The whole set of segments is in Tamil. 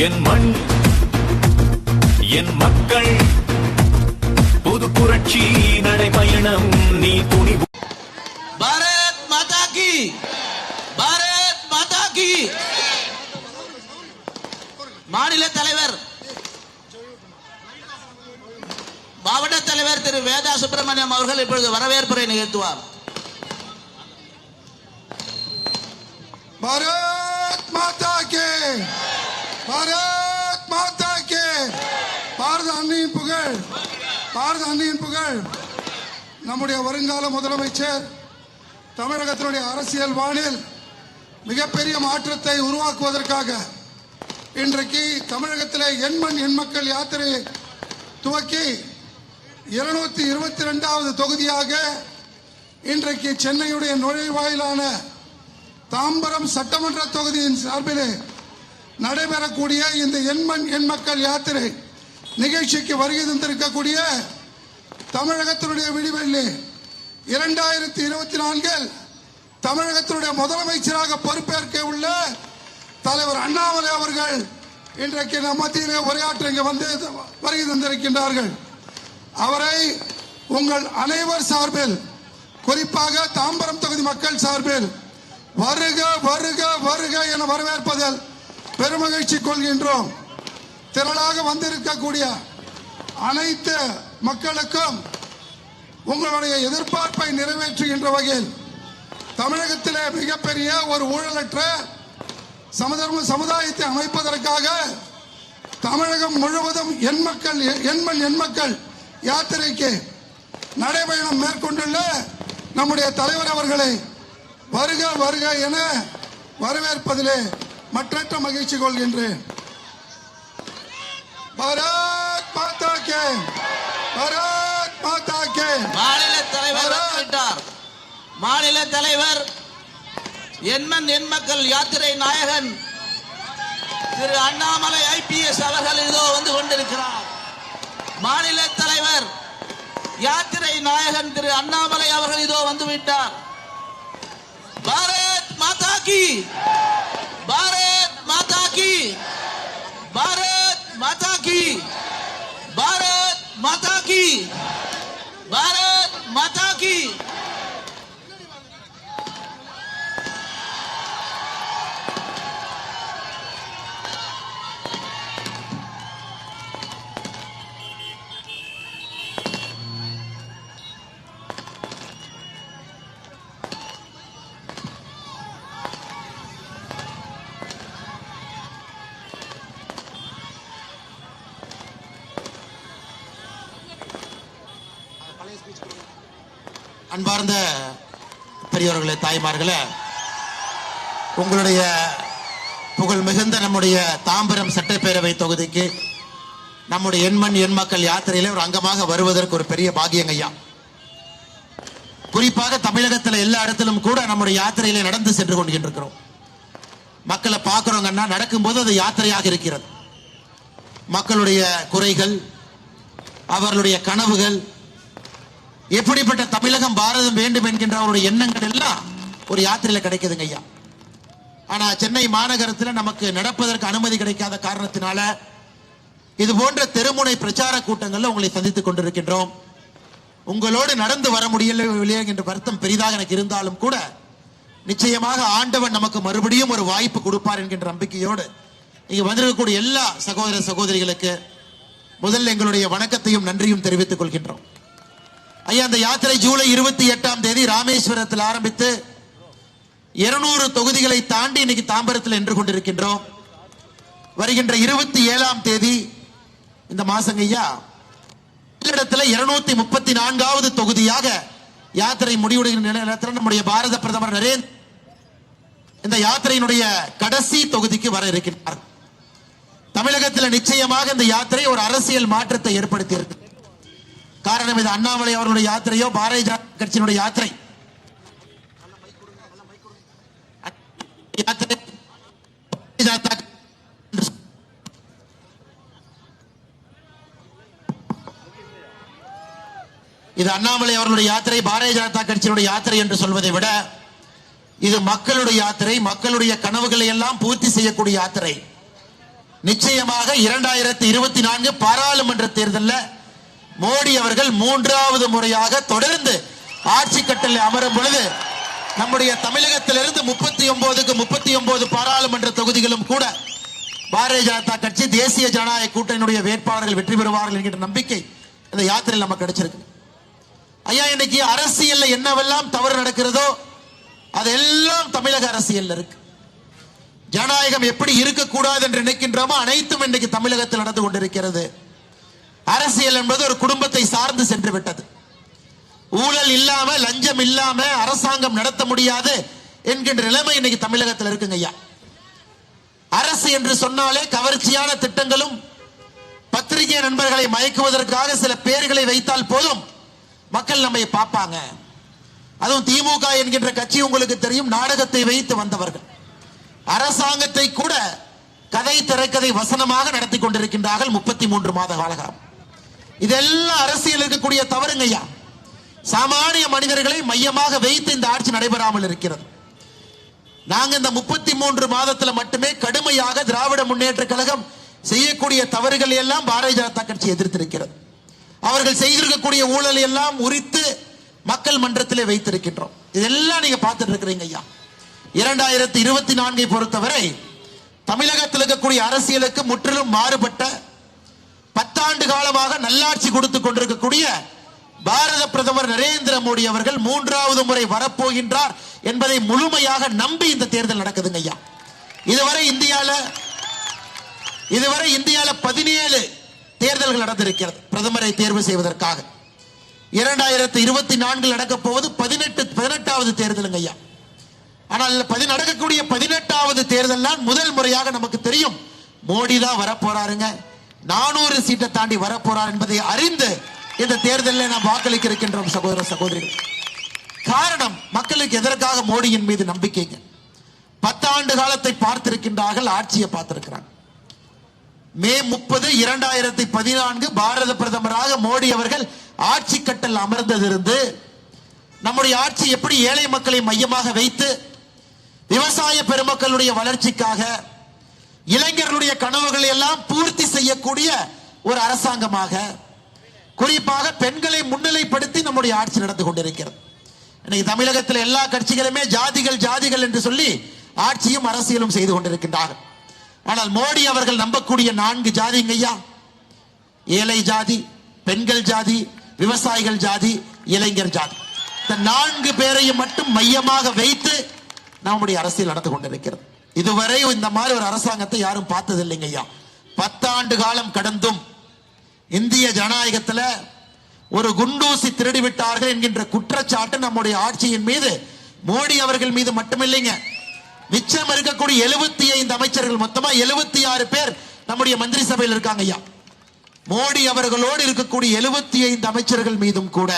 என் மண் என் மக்கள் புது புரட்சி நடைபயணம் நீ துணிவு. பாரத் மாதா கி, பாரத் மாதா கி. மாநில தலைவர் மாவட்ட தலைவர் திரு வேதா சுப்பிரமணியம் அவர்கள் இப்பொழுது வரவேற்புரை நிகழ்த்துவார். பாரத் மாதா கே, பாரத் மாதா கே. பாரத அன்னையின் புகழ், பாரத அன்னையின் புகழ். நம்முடைய வருங்கால முதலமைச்சர் தமிழகத்தினுடைய அரசியல் வானில் மிகப்பெரிய மாற்றத்தை உருவாக்குவதற்காக இன்றைக்கு தமிழகத்தில் எண்மண் எண்மக்கள் யாத்திரையை துவக்கி 222வது தொகுதியாக இன்றைக்கு சென்னையுடைய நுழைவாயிலான தாம்பரம் சட்டமன்ற தொகுதியின் சார்பில் நடைபெறக்கூடிய இந்த எண்மண் எண்மக்கள் யாத்திரை நிகழ்ச்சிக்கு வருகை தந்திருக்கக்கூடிய தமிழகத்தினுடைய விடிவெள்ளி 2024 தமிழகத்தினுடைய முதலமைச்சராக பொறுப்பேற்க உள்ள தலைவர் அண்ணாமலை அவர்கள் இன்றைக்கு நம் மத்தியிலே உரையாற்ற இங்கே வந்து வருகை தந்திருக்கின்றார்கள். அவரை உங்கள் அனைவர் சார்பில், குறிப்பாக தாம்பரம் தொகுதி மக்கள் சார்பில் வருக வருக வருக என வரவேற்பதில் பெருமகிழ்ச்சி கொள்கின்றோம். திரளாக வந்திருக்கக்கூடிய அனைத்து மக்களுக்கும் உங்களுடைய எதிர்பார்ப்பை நிறைவேற்றுகின்ற வகையில் தமிழகத்திலே மிகப்பெரிய ஒரு ஊழலற்ற சமதர்ம சமுதாயத்தை அமைப்பதற்காக தமிழகம் முழுவதும் எண்மண் எண்மக்கள் யாத்திரைக்கு நடைபயணம் மேற்கொண்டுள்ள நம்முடைய தலைவர் அவர்களை வருக வருக என வரவேற்பதிலே மற்றற்ற மகிழ்ச்சி கொள்கின்றேன். பாரத் மாதா கே, பாரத் மாதா கே. மாநில தலைவர் வந்துவிட்டார். மாநில தலைவர் எண்மண் எண்மக்கள் யாத்திரை நாயகன் திரு அண்ணாமலை IPS அவர்கள் இதோ வந்து கொண்டிருக்கிறார். மாநில தலைவர் யாத்திரை நாயகன் திரு அண்ணாமலை அவர்கள் இதோ வந்துவிட்டார். பாரத் மாதா கி, பாரத் மாதா கி, பாரத் மாதா கி, பாரத் மாதா கி, பாரத் மாதா கி. அன்பார்ந்த பெரியவர்களே, தாய்மார்களே, உங்களுடைய புகழ் மிகுந்த நம்முடைய தாம்பரம் சட்டப்பேரவை தொகுதிக்கு நம்முடைய எண்மண் எண்மக்கள் யாத்திரையில ஒரு அங்கமாக வருவதற்கு ஒரு பெரிய பாக்கியம் ஐயா. குறிப்பாக தமிழகத்தில் எல்லா இடத்திலும் கூட நம்முடைய யாத்திரையில நடந்து சென்று கொண்டிருக்கிறோம். மக்களை பார்க்கிறோங்கன்னா நடக்கும்போது அது யாத்திரையாக இருக்கிறது. மக்களுடைய குறைகள், அவர்களுடைய கனவுகள், எப்படிப்பட்ட தமிழகம் பாரதம் வேண்டும் என்கின்ற அவருடைய எண்ணங்கள் எல்லாம் ஒரு யாத்திரையில கிடைக்குதுங்க ஐயா. ஆனா சென்னை மாநகரத்தில் நமக்கு நடப்பதற்கு அனுமதி கிடைக்காத காரணத்தினால இது போன்ற தெருமுனை பிரச்சார கூட்டங்கள்ல உங்களை சந்தித்துக் கொண்டிருக்கின்றோம். உங்களோடு நடந்து வர முடியவில்லை என்ற வருத்தம் பெரிதாக எனக்கு இருந்தாலும் கூட நிச்சயமாக ஆண்டவன் நமக்கு மறுபடியும் ஒரு வாய்ப்பு கொடுப்பார் என்கின்ற நம்பிக்கையோடு இங்க வந்திருக்கக்கூடிய எல்லா சகோதர சகோதரிகளுக்கு முதல்ல எங்களுடைய வணக்கத்தையும் நன்றியும் தெரிவித்துக் கொள்கின்றோம். ஐயா, அந்த யாத்திரை ஜூலை 28ஆம் தேதி ராமேஸ்வரத்தில் ஆரம்பித்து 200 தொகுதிகளை தாண்டி இன்னைக்கு தாம்பரத்தில் நின்று கொண்டிருக்கின்றோம். வருகின்ற 27ஆம் தேதி இந்த மாசங்க ஐயா இடத்துல 234வது தொகுதியாக யாத்திரை முடிவடைகின்ற நேரத்தில் நம்முடைய பாரத பிரதமர் நரேந்திர இந்த யாத்திரையினுடைய கடைசி தொகுதிக்கு வர இருக்கின்றார். தமிழகத்தில் நிச்சயமாக இந்த யாத்திரை ஒரு அரசியல் மாற்றத்தை ஏற்படுத்தி இருக்கு. காரணம், இது அண்ணாமலை அவர்களுடைய யாத்திரையோ பாரதிய ஜனதா கட்சியினுடைய யாத்திரை. இது அண்ணாமலை அவர்களுடைய யாத்திரை, பாரதிய ஜனதா கட்சியினுடைய யாத்திரை என்று சொல்வதை விட இது மக்களுடைய யாத்திரை, மக்களுடைய கனவுகளை எல்லாம் பூர்த்தி செய்யக்கூடிய யாத்திரை. நிச்சயமாக 2024 பாராளுமன்ற தேர்தலில் மோடி அவர்கள் 3வது முறையாக தொடர்ந்து ஆட்சி கட்டளை அமரும் பொழுது நம்முடைய தமிழகத்திலிருந்து 39க்கு 39 பாராளுமன்ற தொகுதிகளும் கூட பாரதிய ஜனதா கட்சி தேசிய ஜனநாயக கூட்டணியுடைய வேட்பாளர்கள் வெற்றி பெறுவார்கள் என்கிற நம்பிக்கை இந்த யாத்திரையில் நமக்கு கிடைச்சிருக்கு. ஐயா, இன்னைக்கு அரசியல்ல என்னவெல்லாம் தவறு நடக்கிறதோ அதெல்லாம் தமிழக அரசியல் இருக்கு. ஜனநாயகம் எப்படி இருக்கக்கூடாது என்று நினைக்கின்றோமோ அனைத்தும் இன்றைக்கு தமிழகத்தில் நடந்து கொண்டிருக்கிறது. அரசியல் என்பது ஒரு குடும்பத்தை சார்ந்து சென்று விட்டது. ஊழல் இல்லாம லஞ்சம் இல்லாம அரசாங்கம் நடத்த முடியாது என்கின்ற நிலைமை இன்னைக்கு தமிழகத்தில் இருக்குங்க ஐயா. அரசு என்று சொன்னாலே கவர்ச்சியான திட்டங்களும் பத்திரிகை நண்பர்களை மயக்குவதற்காக சில பேர்களை வைத்தால் போதும் மக்கள் நம்மை பார்ப்பாங்க. அதுவும் திமுக என்கின்ற கட்சி உங்களுக்கு தெரியும், நாடகத்தை வைத்து வந்தவர்கள். அரசாங்கத்தை கூட கதை திரைக்கதை வசனமாக நடத்தி கொண்டிருக்கின்றார்கள் 33 மாத காலம். இதெல்லாம் அரசியல் இருக்கக்கூடிய தவறுங்க ஐயா. சாமானிய மனிதர்களை மையமாக வைத்து இந்த ஆட்சி நடைபெறாமல் இருக்கிறது. நாங்க இந்த 33 மாதத்துல மட்டுமே கடுமையாக திராவிட முன்னேற்ற கழகம் செய்யக்கூடிய தவறுகள் எல்லாம் பாரதிய ஜனதா கட்சி எதிர்த்திருக்கிறது. அவர்கள் செய்திருக்கக்கூடிய ஊழல் எல்லாம் உரித்து மக்கள் மன்றத்திலே வைத்திருக்கின்றோம். இதெல்லாம் நீங்க பார்த்துட்டு இருக்கிறீங்க ஐயா. 2024 பொறுத்தவரை தமிழகத்தில் இருக்கக்கூடிய அரசியலுக்கு முற்றிலும் மாறுபட்ட 10 ஆண்டு காலமாக நல்லாட்சி கொடுத்துக் கொண்டிருக்கக்கூடிய பாரத பிரதமர் நரேந்திர மோடி அவர்கள் 3வது முறை வரப்போகின்றார் என்பதை முழுமையாக நம்பி இந்த தேர்தல் நடக்குதுங்க ஐயா. இதுவரை இந்தியால 17 தேர்தல்கள் நடந்திருக்கிறது பிரதமரை தேர்வு செய்வதற்காக. 2024 நடக்க போவது 18வது தேர்தலுங்க ஐயா. ஆனால் நடக்கக்கூடிய 18வது தேர்தல் தான் முதல் முறையாக நமக்கு தெரியும் மோடி தான் வரப்போறாருங்க, 400 சீட்டை தாண்டி வரப்போறார் என்பதை அறிந்து இந்த தேர்தலில் நாம் வாக்களிக்க இருக்கின்றோம் சகோதர சகோதரிகள். காரணம், மக்களுக்கு எதற்காக மோடியின் மீது நம்பிக்கைங்க. 10 ஆண்டு காலத்தை பார்த்திருக்கின்றார்கள், ஆட்சியை பார்த்திருக்கிறாங்க. மே 30, 2014 பாரத பிரதமராக மோடி அவர்கள் ஆட்சி கட்டல் அமர்ந்ததிருந்து நம்முடைய ஆட்சி எப்படி ஏழை மக்களை மையமாக வைத்து விவசாய பெருமக்களுடைய வளர்ச்சிக்காக இளைஞர்களுடைய கனவுகளை எல்லாம் பூர்த்தி செய்யக்கூடிய ஒரு அரசாங்கமாக, குறிப்பாக பெண்களை முன்னிலைப்படுத்தி நம்முடைய ஆட்சி நடந்து கொண்டிருக்கிறது. இன்னைக்கு தமிழகத்தில் எல்லா கட்சிகளுமே ஜாதிகள் என்று சொல்லி ஆட்சியும் அரசியலும் செய்து கொண்டிருக்கின்றார்கள். ஆனால் மோடி அவர்கள் நம்பக்கூடிய 4 ஜாதிங்க ஐயா. ஏழை ஜாதி, பெண்கள் ஜாதி, விவசாயிகள் ஜாதி, இளைஞர் ஜாதி. இந்த 4 பேரையும் மட்டும் மையமாக வைத்து நம்முடைய அரசியல் நடந்து கொண்டிருக்கிறது. இதுவரை இந்த மாதிரி ஒரு அரசாங்கத்தை யாரும் பார்த்தது இல்லைங்க ஐயா. 10 ஆண்டு காலம் கடந்தும் இந்திய ஜனநாயகத்தில் ஒரு குண்டூசி திருடி விட்டார்கள் என்கின்ற குற்றச்சாட்டு நம்முடைய ஆட்சியின் மீது, மோடி அவர்கள் மீது மட்டுமில்லைங்க, மிச்சம் இருக்கக்கூடிய 75 அமைச்சர்கள், மொத்தமா 76 பேர் நம்முடைய மந்திரி சபையில் இருக்காங்க ஐயா. மோடி அவர்களோடு இருக்கக்கூடிய 75 அமைச்சர்கள் மீதும் கூட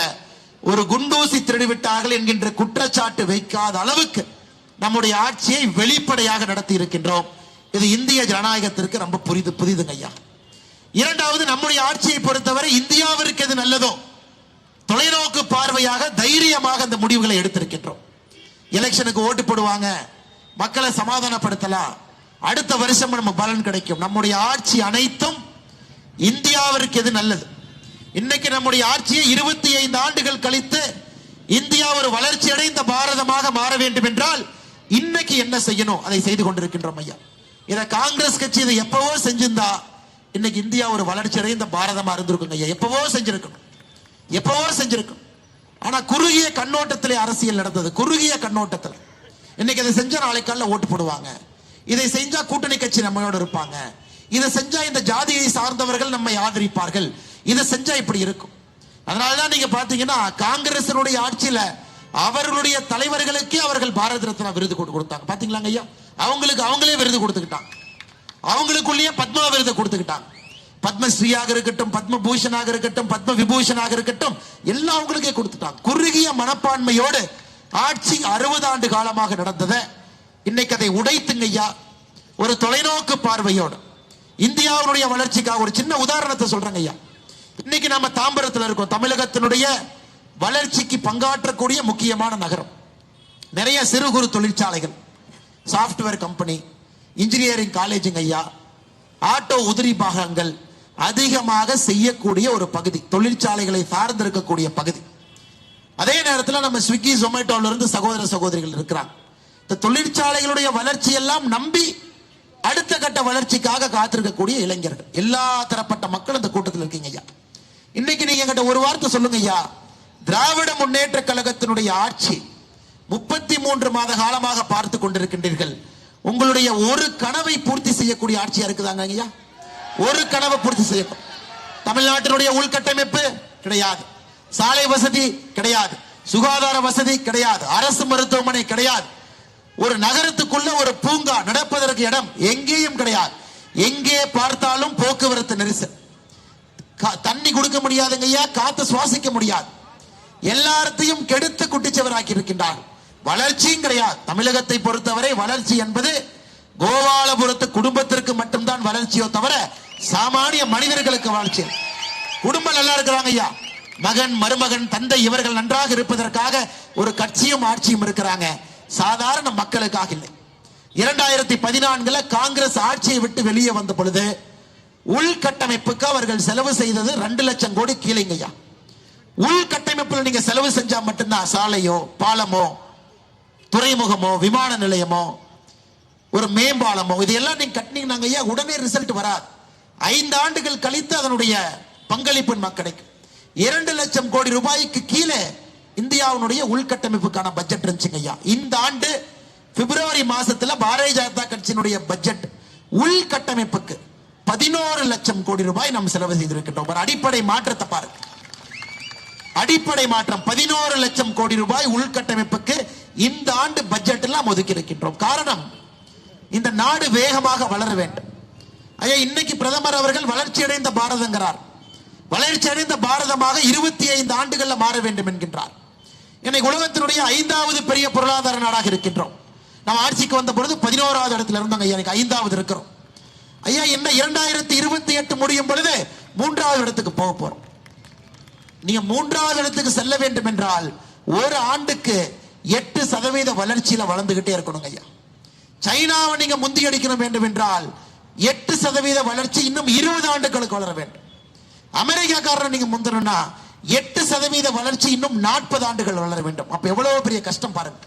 ஒரு குண்டூசி திருடிவிட்டார்கள் என்கின்ற குற்றச்சாட்டு வைக்காத அளவுக்கு நம்முடைய ஆட்சியை வெளிப்படையாக நடத்தி இருக்கின்றோம். இது இந்திய ஜனநாயகத்திற்கு ரொம்ப புரிதுங்க ஐயா. இரண்டாவது, நம்முடைய ஆட்சியை பொறுத்தவரை இந்தியாவிற்கு எது நல்லதோ தொலைநோக்கு பார்வையாக தைரியமாக அந்த முடிவுகளை எடுத்திருக்கின்றோம். எலெக்ஷனுக்கு ஓட்டு போடுவாங்க, மக்களை சமாதானப்படுத்தலாம், அடுத்த வருஷம் நம்ம பலன் கிடைக்கும். நம்முடைய ஆட்சி அனைத்தும் இந்தியாவிற்கு எது நல்லது. இன்னைக்கு நம்முடைய ஆட்சியை 25 ஆண்டுகள் கழித்து இந்தியா ஒரு வளர்ச்சி அடைந்த பாரதமாக மாற வேண்டும் என்றால் இன்னைக்கு என்ன செய்யணும் அதை செய்து கொண்டிருக்கின்றோம் ஐயா. இதை காங்கிரஸ் கட்சி இதை எப்பவோ செஞ்சிருந்தா இன்னைக்கு இந்தியா ஒரு வளர்ச்சி அடைந்த பாரதமா இருந்திருக்குங்க ஐயா. எப்பவோ செஞ்சிருக்கும். ஆனா குறுகிய கண்ணோட்டத்திலே அரசியல் நடந்தது. குறுகிய கண்ணோட்டத்தில் இன்னைக்கு இதை செஞ்சா நாளை காலைல ஓட்டு போடுவாங்க, இதை செஞ்சா கூட்டணி கட்சி நம்மளோட இருப்பாங்க, இதை செஞ்சா இந்த ஜாதியை சார்ந்தவர்கள் நம்மை ஆதரிப்பார்கள், இதை செஞ்சா இப்படி இருக்கும். அதனாலதான் நீங்க பாத்தீங்கன்னா காங்கிரசினுடைய ஆட்சியில அவர்களுடைய தலைவர்களுக்கே அவர்கள் பாரத ரத்னா விருது கொடுத்தாங்க. பாத்தீங்களாங்க ஐயா, அவங்களே விருது கொடுத்துக்கிட்டாங்க. அவங்களுக்குள்ளேயே பத்மா விருது கொடுத்துக்கிட்டாங்க. பத்மஸ்ரீயாக இருக்கட்டும், பத்மபூஷனாக இருக்கட்டும், பத்ம விபூஷனாக இருக்கட்டும், எல்லாம் அவங்களுக்கே கொடுத்துட்டாங்க. குறுகிய மனப்பான்மையோடு ஆட்சி 60 ஆண்டு காலமாக நடந்தத இன்னைக்கு அதை உடைத்துங்க ஐயா. ஒரு தொலைநோக்கு பார்வையோடு இந்தியாவுடைய வளர்ச்சிக்காக ஒரு சின்ன உதாரணத்தை சொல்றேங்க ஐயா. இன்னைக்கு நம்ம தாம்பரத்தில் இருக்கோம். தமிழகத்தினுடைய வளர்ச்சிக்கு பங்காற்றக்கூடிய முக்கியமான நகரம். நிறைய சிறு குறு தொழிற்சாலைகள், சாப்ட்வேர் கம்பெனி, இன்ஜினியரிங் காலேஜுங்க ஐயா, ஆட்டோ உதிரி பாகங்கள் அதிகமாக செய்யக்கூடிய ஒரு பகுதி, தொழிற்சாலைகளை சார்ந்து இருக்கக்கூடிய பகுதி. அதே நேரத்தில் நம்ம ஸ்விக்கி ஜொமேட்டோல இருந்து சகோதர சகோதரிகள் இருக்கிறாங்க. இந்த தொழிற்சாலைகளுடைய வளர்ச்சி எல்லாம் நம்பி அடுத்த கட்ட வளர்ச்சிக்காக காத்திருக்கக்கூடிய இளைஞர்கள், எல்லா தரப்பட்ட மக்கள் இந்த கூட்டத்தில் இருக்கீங்க ஐயா. இன்னைக்கு நீங்க என்கிட்ட ஒரு வார்த்தை சொல்லுங்க ஐயா, திராவிட முன்னேற்ற கழகத்தினுடைய ஆட்சி 33 மாத காலமாக பார்த்து கொண்டிருக்கின்றீர்கள். உங்களுடைய ஒரு கனவை பூர்த்தி செய்யக்கூடிய ஆட்சியா இருக்குதாங்க ஐயா? ஒரு கனவை பூர்த்தி செய்யணும். தமிழ்நாட்டினுடைய உள்கட்டமைப்பு கிடையாது, சாலை வசதி கிடையாது, சுகாதார வசதி கிடையாது, அரசு மருத்துவமனை கிடையாது, ஒரு நகரத்துக்குள்ள ஒரு பூங்கா நடப்பதற்கு இடம் எங்கேயும் கிடையாது. எங்கே பார்த்தாலும் போக்குவரத்து நெரிசல், தண்ணி கொடுக்க முடியாதுங்க ஐயா, காத்து சுவாசிக்க முடியாது, எல்லாத்தையும் கெடுத்து குட்டிச்சவராக்கி இருக்கின்றார். வளர்ச்சியும் கிடையாது. தமிழகத்தை பொறுத்தவரை வளர்ச்சி என்பது கோபாலபுரத்து குடும்பத்திற்கு மட்டும்தான் வளர்ச்சியோ தவிர சாமானிய மனிதர்களுக்கு வளர்ச்சி. குடும்பம் நல்லா இருக்கிறாங்க ஐயா, மகன் மருமகன் தந்தை இவர்கள் நன்றாக இருப்பதற்காக ஒரு கட்சியும் ஆட்சியும் இருக்கிறாங்க, சாதாரண மக்களுக்காக இல்லை. 2014 காங்கிரஸ் ஆட்சியை விட்டு வெளியே வந்த பொழுது உள்கட்டமைப்புக்கு அவர்கள் செலவு செய்தது 2 லட்சம் கோடி கீழேங்கய்யா. உள்கட்டமைப்புல நீங்க செலவு செஞ்சா மட்டும்தான் சாலையோ பாலமோ துறைமுகமோ விமான நிலையமோ ஒரு மேம்பாலமோ இதெல்லாம் நீங்க கட்டினீங்கன்னாங்க ஐயா உடனே ரிசல்ட் வராது. 5 ஆண்டுகள் கழித்து அதனுடைய பங்களிப்பு நமக்கு கிடைக்கும். 2 லட்சம் கோடி ரூபாய்க்கு கீழே இந்தியாவுடைய உள்கட்டமைப்புக்கான பட்ஜெட் இருந்துச்சுங்க ஐயா. இந்த ஆண்டு பிப்ரவரி மாசத்துல பாரதிய ஜனதா கட்சியினுடைய பட்ஜெட் உள்கட்டமைப்புக்கு 11 லட்சம் கோடி ரூபாய் நாம் செலவு செய்திருக்கின்றோம். ஒரு அடிப்படை மாற்றத்தை பாருங்க, அடிப்படை மாற்றம் 11 லட்சம் கோடி ரூபாய் உள்கட்டமைப்புக்கு இந்த ஆண்டு பட்ஜெட் எல்லாம் ஒதுக்கி இருக்கின்றோம். காரணம், இந்த நாடு வேகமாக வளர வேண்டும் ஐயா. இன்னைக்கு பிரதமர் அவர்கள் வளர்ச்சி அடைந்த பாரதங்கிறார். வளர்ச்சி அடைந்த பாரதமாக 25 ஆண்டுகள்ல மாற வேண்டும் என்கின்றார். இன்னைக்கு உலகத்தினுடைய 5வது பெரிய பொருளாதார நாடாக இருக்கின்றோம். நம்ம ஆட்சிக்கு வந்த பொழுது 11வது இடத்துல இருந்தோங்க ஐயா, இன்னைக்கு 5வது இருக்கிறோம் ஐயா. என்ன 2028 முடியும் பொழுது 3வது இடத்துக்கு போக போறோம். நீங்க 3வது இடத்துக்கு செல்ல வேண்டும் என்றால் ஒரு ஆண்டுக்கு 8% வளர்ச்சியில வளர்ந்துகிட்டே இருக்கணும் ஐயா. சைனாவை நீங்க முந்தி அடிக்க வேண்டும் என்றால் 8% வளர்ச்சி இன்னும் 20 ஆண்டுகளுக்கு வளர வேண்டும். அமெரிக்காக்காரன் நீங்க முந்தணும்னா 8% வளர்ச்சி இன்னும் 40 ஆண்டுகள் வளர வேண்டும். அப்ப எவ்வளவு பெரிய கஷ்டம் பாருங்க.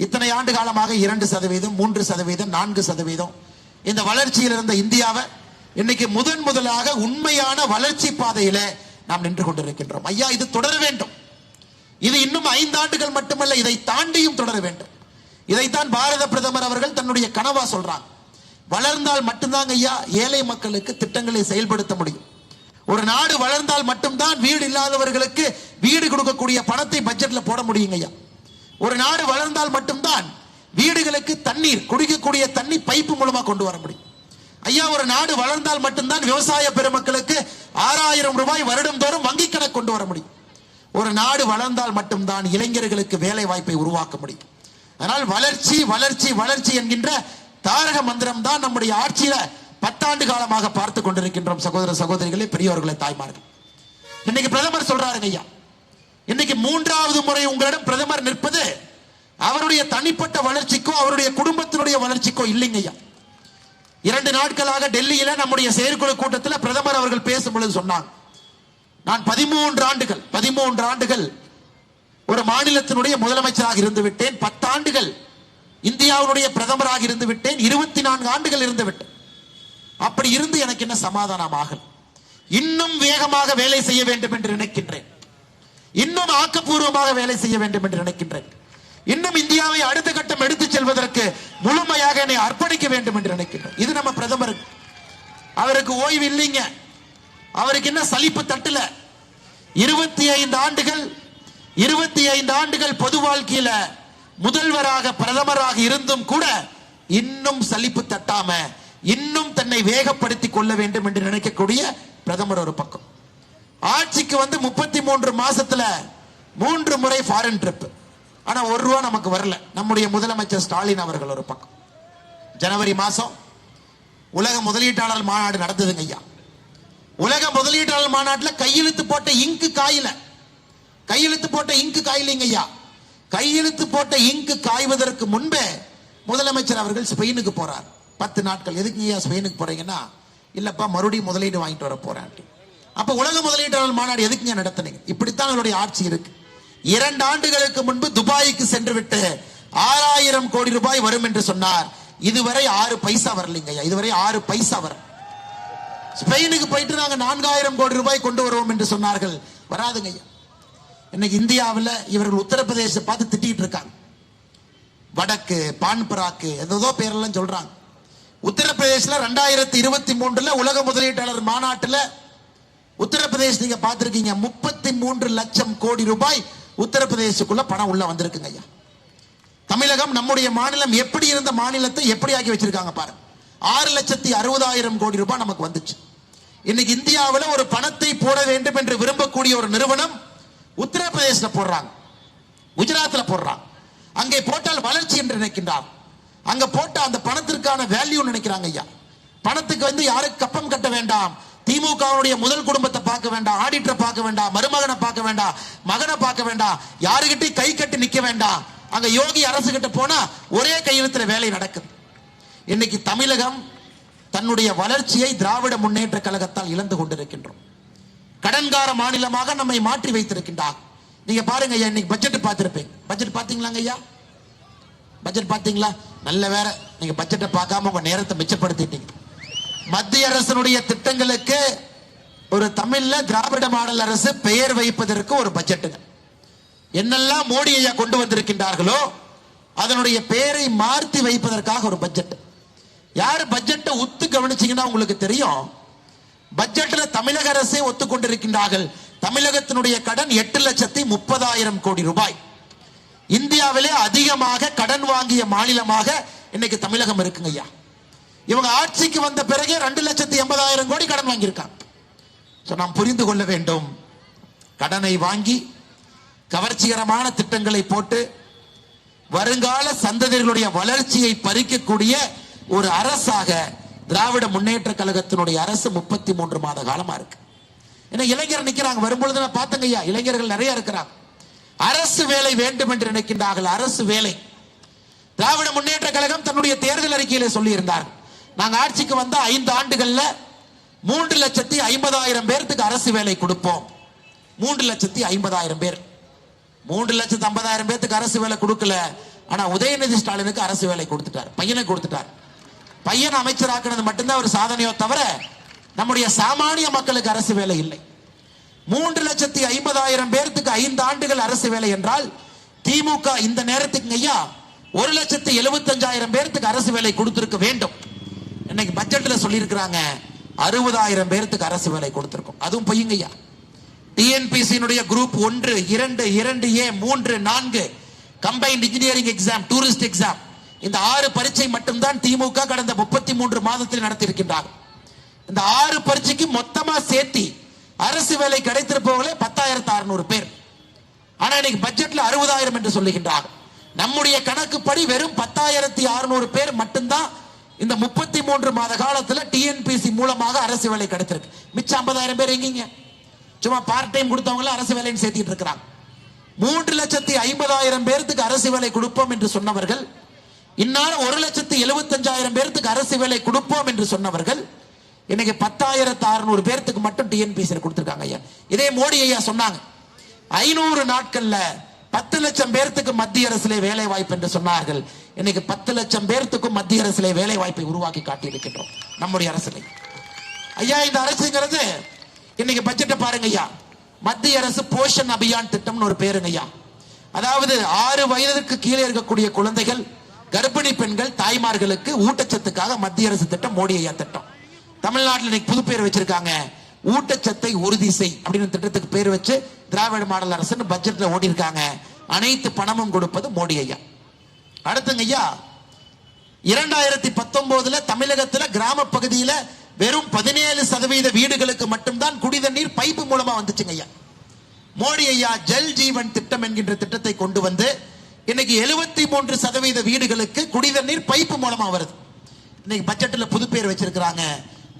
இத்தனை ஆண்டு காலமாக 2%, 3%, 4% இந்த வளர்ச்சியில் இருந்த இந்தியாவை இன்னைக்கு முதலாக உண்மையான வளர்ச்சி பாதையில நாம் நின்று கொண்டிருக்கின்றோம் ஐயா. இது தொடர வேண்டும். இது இன்னும் 5 ஆண்டுகள் மட்டுமல்ல, இதை தாண்டியும் தொடர வேண்டும். இதைத்தான் பாரத பிரதமர் அவர்கள் தன்னுடைய கனவா சொல்றாங்க. வளர்ந்தால் மட்டும்தான் ஐயா ஏழை மக்களுக்கு திட்டங்களை செயல்படுத்த முடியும். ஒரு நாடு வளர்ந்தால் மட்டும்தான் வீடு இல்லாதவர்களுக்கு வீடு கொடுக்கக்கூடிய பணத்தை பட்ஜெட்ல போட முடியும் ஐயா. ஒரு நாடு வளர்ந்தால் மட்டும்தான் வீடுகளுக்கு தண்ணீர், குடிக்கக்கூடிய தண்ணி பைப்பு மூலமா கொண்டு வர முடியும் ஐயா. ஒரு நாடு வளர்ந்தால் மட்டும்தான் விவசாய பெருமக்களுக்கு 6000 ரூபாய் வருடந்தோறும் வங்கி கணக்கு கொண்டு வர முடியும். ஒரு நாடு வளர்ந்தால் மட்டும்தான் இளைஞர்களுக்கு வேலை வாய்ப்பை உருவாக்க முடியும். அதனால் வளர்ச்சி வளர்ச்சி வளர்ச்சி என்கின்ற தாரக மந்திரம் தான் நம்முடைய ஆட்சியில 10 ஆண்டு காலமாக பார்த்து கொண்டிருக்கின்றோம். சகோதர சகோதரிகளே, பெரியவர்களே, தாய்மார்கள், இன்னைக்கு பிரதமர் சொல்றாருங்க ஐயா, இன்னைக்கு 3வது முறை உங்களிடம் பிரதமர் நிற்பது அவருடைய தனிப்பட்ட வளர்ச்சிக்கோ அவருடைய குடும்பத்தினுடைய வளர்ச்சிக்கோ இல்லைங்க ஐயா. 2 நாட்களாக டெல்லியில நம்முடைய செயற்குழு கூட்டத்தில் பிரதமர் அவர்கள் பேசும்பொழுது சொன்னாங்க, நான் 13 ஆண்டுகள் ஒரு மாநிலத்தினுடைய முதலமைச்சராக இருந்து விட்டேன், 10 ஆண்டுகள் இந்தியாவுடைய பிரதமராக இருந்து விட்டேன், 24 ஆண்டுகள் இருந்து விட்டேன். அப்படி இருந்து எனக்கு என்ன சமாதானமாக, இன்னும் வேகமாக வேலை செய்ய வேண்டும் என்று நினைக்கின்றேன், இன்னும் ஆக்கப்பூர்வமாக வேலை செய்ய வேண்டும் என்று நினைக்கின்றேன், இன்னும் இந்தியாவை அடுத்த கட்டம் எடுத்துச் செல்வதற்கு முழுமையாக என்னை அர்ப்பணிக்க வேண்டும் என்று நினைக்கின்றேன். இது நம்ம பிரதமருக்கு. அவருக்கு ஓய்வு இல்லைங்க, அவருக்கு என்ன சலிப்பு தட்டல. 25 ஆண்டுகள் பொது வாழ்க்கையில முதல்வராக பிரதமராக இருந்தும் கூட இன்னும் சலிப்பு தட்டாம இன்னும் தன்னை வேகப்படுத்திக் கொள்ள வேண்டும் என்று நினைக்கக்கூடிய பிரதமர் ஒரு பக்கம். ஆட்சிக்கு வந்து 33 மாசத்துல 3 முறை ஃபாரின் ட்ரிப், ஆனா 1 ரூபா நமக்கு வரல. நம்முடைய முதலமைச்சர் ஸ்டாலின் அவர்கள் ஒரு பக்கம். ஜனவரி மாசம் உலக முதலீட்டாளர் மாநாடு நடந்ததுங்க ஐயா. உலக முதலீட்டாளர் மாநாட்டில் கையெழுத்து போட்ட இங்கு காயிலைங்க ஐயா. கையெழுத்து போட்ட இங்கு காய்வதற்கு முன்பே முதலமைச்சர் அவர்கள் ஸ்பெயினுக்கு போறார் 10 நாட்கள். எதுக்கு ஐயா ஸ்பெயினுக்கு போறீங்கன்னா, இல்லப்பா மறுபடியும் முதலீடு வாங்கிட்டு வர போறேன். அப்ப உலக முதலீட்டாளர் மாநாடு எதுக்குங்க நடத்தினீங்க? இப்படித்தான் அவருடைய ஆட்சி இருக்கு. 2 ஆண்டுகளுக்கு முன்பு துபாய்க்கு சென்று விட்டு 6000 கோடி ரூபாய் வரும் என்று சொன்னார். இதுவரை 6 பைசா வரலீங்க. இதுவரை 6 பைசா வரும். ஸ்பெயினுக்கு போயிட்டு நாங்க 4000 கோடி ரூபாய் கொண்டு வருவோம் என்று சொன்னார்கள். வராதுங்க. இன்னைக்கு இந்தியாவில் இவர்கள் உத்தரப்பிரதேச பார்த்து திட்டிட்டு இருக்காங்க. வடக்கு பான்பராக்கு ஏதோ பேரெல்லாம் சொல்றாங்க. உத்தரப்பிரதேசல 2023 உலக முதலீட்டாளர் மாநாட்டில் உத்தரப்பிரதேச நீங்க பார்த்திருக்கீங்க. 33 லட்சம் கோடி ரூபாய் உத்தரப்பிரதேசக்குள்ள பணம் உள்ள வந்திருக்குங்க ஐயா. தமிழகம் நம்முடைய மாநிலம் எப்படி இருந்த மாநிலத்தை எப்படி ஆக்கி வச்சிருக்காங்க பாருங்க. 6,60,000 கோடி ரூபாய் நமக்கு வந்துச்சு. இன்னைக்கு இந்தியாவில் ஒரு பணத்தை போட வேண்டும் என்று விரும்பக்கூடிய ஒரு நிறுவனம் உத்தரப்பிரதேச போடுறாங்க, குஜராத்தில் போடுறாங்க. அங்கே போட்டால் வளர்ச்சி என்று நினைக்கின்றார். அங்க போட்ட அந்த பணத்திற்கான வேல்யூ நினைக்கிறாங்க ஐயா. பணத்துக்கு யாருக்கு கப்பம் கட்ட வேண்டாம். திமுகவுடைய முதல் குடும்பத்தை பார்க்க வேண்டாம், ஆடிட்டரை பார்க்க வேண்டாம், மருமகனை பார்க்க வேண்டாம், மகனை பார்க்க வேண்டாம், யாருகிட்டையும் கை கட்டி நிக்க வேண்டாம். அங்க யோகி அரசு கிட்ட போனா ஒரே கையெழுத்துல வேலை நடக்குது. இன்னைக்கு தமிழகம் தன்னுடைய வளர்ச்சியை திராவிட முன்னேற்ற கழகத்தால் இழந்து கொண்டிருக்கின்றோம். கடன்கார மாநிலமாக நம்மை மாற்றி வைத்திருக்கின்றார். நீங்க பாருங்க ஐயா, இன்னைக்கு பட்ஜெட் பார்த்திருப்பீங்க. பட்ஜெட் பாத்தீங்களாங்க ஐயா? பட்ஜெட் பாத்தீங்களா? நல்ல வேற நீங்க பட்ஜெட்டை பார்க்காம உங்க நேரத்தை மிச்சப்படுத்திட்டீங்க. மத்திய அரசினுடைய திட்டங்களுக்கு ஒரு தமிழ்ல திராவிட மாடல் அரசு பெயர் வைப்பதற்கு ஒரு பட்ஜெட்டுங்க. என்னெல்லாம் மோடி ஐயா கொண்டு வந்திருக்கின்றார்களோ அதனுடைய பெயரை மாற்றி வைப்பதற்காக ஒரு பட்ஜெட். யாரு பட்ஜெட்டை ஒத்து கவனிச்சீங்கன்னா உங்களுக்கு தெரியும். பட்ஜெட்ல தமிழக அரசே ஒத்துக்கொண்டிருக்கின்றார்கள். தமிழகத்தினுடைய கடன் 8,30,000 கோடி ரூபாய். இந்தியாவிலே அதிகமாக கடன் வாங்கிய மாநிலமாக இன்னைக்கு தமிழகம் இருக்குங்க ஐயா. இவங்க ஆட்சிக்கு வந்த பிறகு 2,80,000 கோடி கடன் வாங்கியிருக்காங்க. நாம் புரிந்து கொள்ள வேண்டும், கடனை வாங்கி கவர்ச்சிகரமான திட்டங்களை போட்டு வருங்கால சந்ததிகளுடைய வளர்ச்சியை பறிக்கக்கூடிய ஒரு அரசாக திராவிட முன்னேற்ற கழகத்தினுடைய அரசு 33 மாத காலமா இருக்கு. ஏன்னா இளைஞர் நிக்கிறாங்க. வரும்பொழுது நான் பார்த்தங்க ஐயா, இளைஞர்கள் நிறைய இருக்கிறாங்க. அரசு வேலை வேண்டும் என்று நினைக்கின்றார்கள். அரசு வேலை திராவிட முன்னேற்ற கழகம் தன்னுடைய தேர்தல் அறிக்கையில சொல்லி இருந்தார். நாங்க ஆட்சிக்கு வந்த 5 ஆண்டுகள்ல 3,50,000 பேருக்கு அரசு வேலை கொடுப்போம். 3,50,000 பேர். 3,50,000 பேருக்கு அரசு வேலை கொடுக்கல. ஆனா உதயநிதி ஸ்டாலினுக்கு அரசு வேலை கொடுத்துட்டார். பையனை கொடுத்துட்டார். பையன் அமைச்சராக்குனது மட்டும்தான் ஒரு சாதனையோ தவிர நம்முடைய சாமானிய மக்களுக்கு அரசு வேலை இல்லை. 3,50,000 பேருக்கு 5 ஆண்டுகள் அரசு வேலை என்றால் திமுக இந்த நேரத்துக்கு ஐயா 1,75,000 பேருக்கு அரசு வேலை கொடுத்திருக்க வேண்டும். இன்னைக்கு பட்ஜெட்ல சொல்லி இருக்கிறாங்க 60,000 பேருக்கு அரசு வேலை கொடுத்திருக்கும். அதுவும் பொய்யுங்க ஐயா. TNPSC group 1, 2, 2A, 3, 4 combined engineering exam, tourist exam, இந்த 6 பரீட்சை மட்டும்தான் திமுக கடந்த 33 மாதத்தில் நடத்தி இருக்கின்றார். இந்த 6 பரீட்சைக்கு மொத்தமா சேர்த்தி அரசு வேலை கிடைத்திருப்பவர்களே 10,600 பேர். ஆனா இன்னைக்கு பட்ஜெட்ல 60,000 என்று சொல்லுகின்றார். நம்முடைய கணக்குப்படி வெறும் 10,600 பேர் மட்டும்தான் இந்த 33 மாத காலத்துல டிஎன்பிசி மூலமாக அரசு வேலை கிடைத்திருக்கு. மிச்சம் 50,000 பேர் எங்கீங்க? சும்மா பார்ட் டைம் கொடுத்தவங்கள அரசு வேலைன்னு சேர்த்திட்டு இருக்கிறாங்க. 3,50,000 பேருக்கு அரசு வேலை கொடுப்போம் என்று சொன்னவர்கள், இந்நாள் 1,75,000 பேருக்கு அரசு வேலை கொடுப்போம் என்று சொன்னவர்கள் இன்னைக்கு 10,600 பேருக்கு மட்டும் டிஎன்பிசி கொடுத்திருக்காங்க ஐயா. இதே மோடி ஐயா சொன்னாங்க 500 நாட்கள்ல 10 லட்சம் பேருக்கு மத்திய அரசிலே வேலை வாய்ப்பு என்று சொன்னார்கள். இன்னைக்கு 10 லட்சம் பேருக்கும் மத்திய அரசிலே வேலை வாய்ப்பை உருவாக்கி காட்டி இருக்கின்றோம் நம்முடைய அரசிலே. ஐயா இந்த அரசுங்கிறது இன்னைக்கு பட்ஜெட்டை பாருங்க ஐயா. மத்திய அரசு போஷன் அபியான் திட்டம்னு ஒரு பேருங்க ஐயா. அதாவது 6 வயதுக்கு கீழே இருக்கக்கூடிய குழந்தைகள், கர்ப்பிணி பெண்கள், தாய்மார்களுக்கு ஊட்டச்சத்துக்காக மத்திய அரசு திட்டம், மோடி ஐயா திட்டம். தமிழ்நாட்டில் இன்னைக்கு புது பேர் வச்சிருக்காங்க, ஊட்டச்சத்தை உறுதி செய் அப்படின்னு திட்டத்துக்கு பேர் வச்சு திராவிட மாடல் அரசு பட்ஜெட்ல ஓடி இருக்காங்க. அனைத்து பணமும் கொடுப்பது மோடி ஐயா. அடுத்துங்க ஐயா 2019 தமிழகத்துல கிராம பகுதியில வெறும் 17% வீடுகளுக்கு மட்டும்தான் குடிதண்ணீர் பைப்பு மூலமா வந்துச்சுங்க ஐயா. மோடி ஐயா ஜல் ஜீவன் திட்டம் என்கின்ற திட்டத்தை கொண்டு வந்து இன்னைக்கு 73% வீடுகளுக்கு குடிதண்ணீர் பைப்பு மூலமா வருது. இன்னைக்கு பட்ஜெட்ல புது பேர் வச்சிருக்கிறாங்க,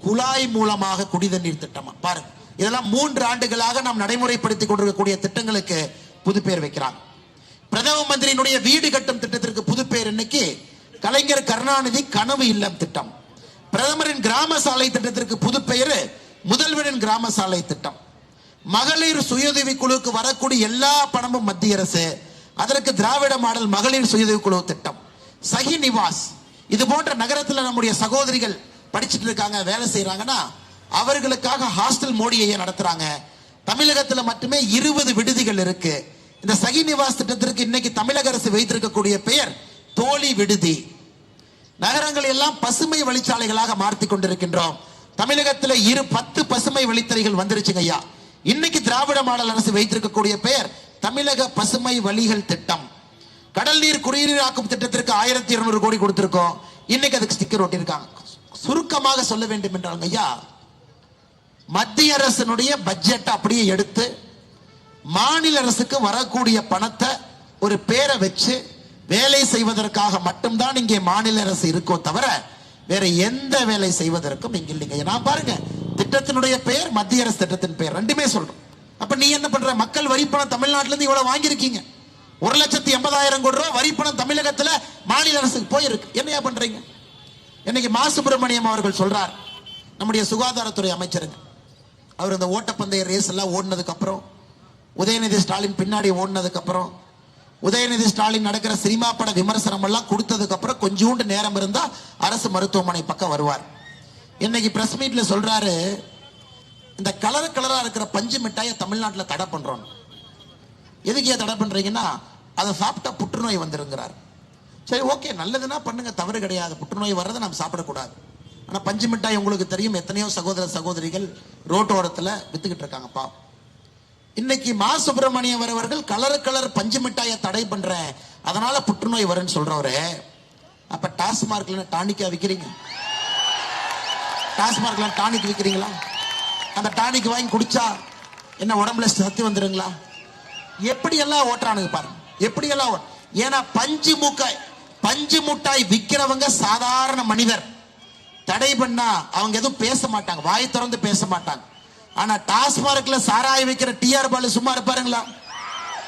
குழாய் மூலமாக குடிதண்ணீர் திட்டமா. பாருங்க, இதெல்லாம் 3 ஆண்டுகளாக நாம் நடைமுறைப்படுத்திக் கொண்டிருக்கக்கூடிய திட்டங்களுக்கு புது பேர் வைக்கிறாங்க. பிரதம மந்திரியினுடைய வீடு கட்டும் திட்டத்திற்கு புது பேர் இன்னைக்கு கலைஞர் கருணாநிதி கனவு இல்லம் திட்டம். பிரதமரின் கிராம சாலை திட்டத்திற்கு புது பெயர் முதல்வரின் கிராம சாலை திட்டம். மகளிர் சுயஉதவி குழுவுக்கு வரக்கூடிய எல்லா பணமும் மத்திய அரசு, அதற்கு திராவிட மாடல் மகளிர் சுயஉதவி குழு திட்டம். சகி நிவாஸ், இது போன்ற நகரத்தில் நம்முடைய சகோதரிகள் படிச்சுட்டு இருக்காங்க, வேலை செய்யறாங்கன்னா அவர்களுக்காக ஹாஸ்டல் மோடியை நடத்துறாங்க. தமிழகத்தில் மட்டுமே 20 விடுதிகள் இருக்கு. இந்த சகி நிவாஸ் திட்டத்திற்கு இன்னைக்கு தமிழக அரசு வைத்திருக்கக்கூடிய பெயர் தோழி விடுதி. நகரங்கள் எல்லாம் பசுமை வழிச்சாலைகளாக மாற்றிக் கொண்டிருக்கின்றோம். தமிழகத்தில் 10 பசுமை வழித்தறைகள் வந்துருச்சுங்க ஐயா. இன்னைக்கு திராவிட மாடல் அரசு வைத்திருக்கக்கூடிய பெயர் தமிழக பசுமை வழிகள் திட்டம். கடல் நீர் குடிநீராக்கும் திட்டத்திற்கு 1200 கோடி கொடுத்திருக்கோம். இன்னைக்கு அதுக்கு ஸ்டிக்கர் ஒட்டியிருக்காங்க. சுருக்கமாக சொல்ல வேண்டும் என்றால் ஐயா, மத்திய அரசினுடைய பட்ஜெட் அப்படியே எடுத்து மாநில அரசுக்கு வரக்கூடிய பணத்தை ஒரு பேரை வச்சு வேலை செய்வதற்காக மட்டும்தான் இங்கே மாநில அரசு இருக்கோ தவிர வேற எந்த வேலை செய்வதற்கும் இங்க இல்லைங்க. நான் பாருங்க, திட்டத்தினுடைய பெயர் மத்திய அரசு திட்டத்தின் பெயர் ரெண்டுமே சொல்றோம். அப்ப நீ என்ன பண்ற? மக்கள் வரி பணம் தமிழ்நாட்டில இருந்து இவ்வளவு வாங்கியிருக்கீங்க. 1,80,000 கோடி ரூபாய் வரி பணம் தமிழகத்துல மாநில அரசுக்கு போயிருக்கு. என்னையா பண்றீங்க? இன்னைக்கு மா சுப்பிரமணியம் அவர்கள் சொல்றார், நம்முடைய சுகாதாரத்துறை அமைச்சருங்க, அவர் இந்த ஓட்டப்பந்தய ரேஸ் எல்லாம் ஓடினதுக்கு அப்புறம், உதயநிதி ஸ்டாலின் பின்னாடி ஓடினதுக்கு அப்புறம், உதயநிதி ஸ்டாலின் நடக்கிற சினிமா பட விமர்சனம் எல்லாம் கொடுத்ததுக்கு அப்புறம் கொஞ்சோண்டு நேரம் இருந்தா அரசு மருத்துவமனை பக்கம் வருவார். இன்னைக்கு பிரஸ் மீட்ல சொல்றாரு, இந்த கலரா இருக்கிற பஞ்சு மிட்டாயை தமிழ்நாட்டில் தடை பண்றோம். எதுக்கு தடை பண்றீங்கன்னா அதை சாப்பிட்டா புற்றுநோய் வந்துருங்கிறார். சரி, ஓகே, நல்லதுன்னா பண்ணுங்க, தவறு கிடையாது. புற்றுநோய் வர்றதை நம்ம சாப்பிடக்கூடாது. ஆனா பஞ்சு மிட்டாய் உங்களுக்கு தெரியும், எத்தனையோ சகோதர சகோதரிகள் ரோட்டோரத்தில் வித்துக்கிட்டு இருக்காங்கப்பா. இன்னைக்கு மா சுப்பிரமணியம் அவர்கள் கலர் பஞ்சு மிட்டாயை தடை பண்றேன், அதனால புற்றுநோய் வரும்னு சொல்றவரு, அப்ப டாஸ்மார்க்ல டானிக்கா விக்கிறீங்க? டாஸ்மார்க்ல டானிக் விக்கிறீங்களா? அந்த டானிக் வாங்கி குடிச்சா என்ன உடம்புல சத்து வந்துருங்களா? எப்படி எல்லாம் ஓட்டுறானுங்க பாருங்க, எப்படி எல்லாம். ஏன்னா பஞ்சு முட்டாய் விக்கிறவங்க சாதாரண மனிதர். தடை பண்ணா அவங்க எதுவும் பேச மாட்டாங்க, வாய் திறந்து பேச மாட்டாங்க. ஆனா டாஸ்மார்க்ல சாராய வைக்கிற டிஆர் பாலு சும்மா இருப்பாருங்களா?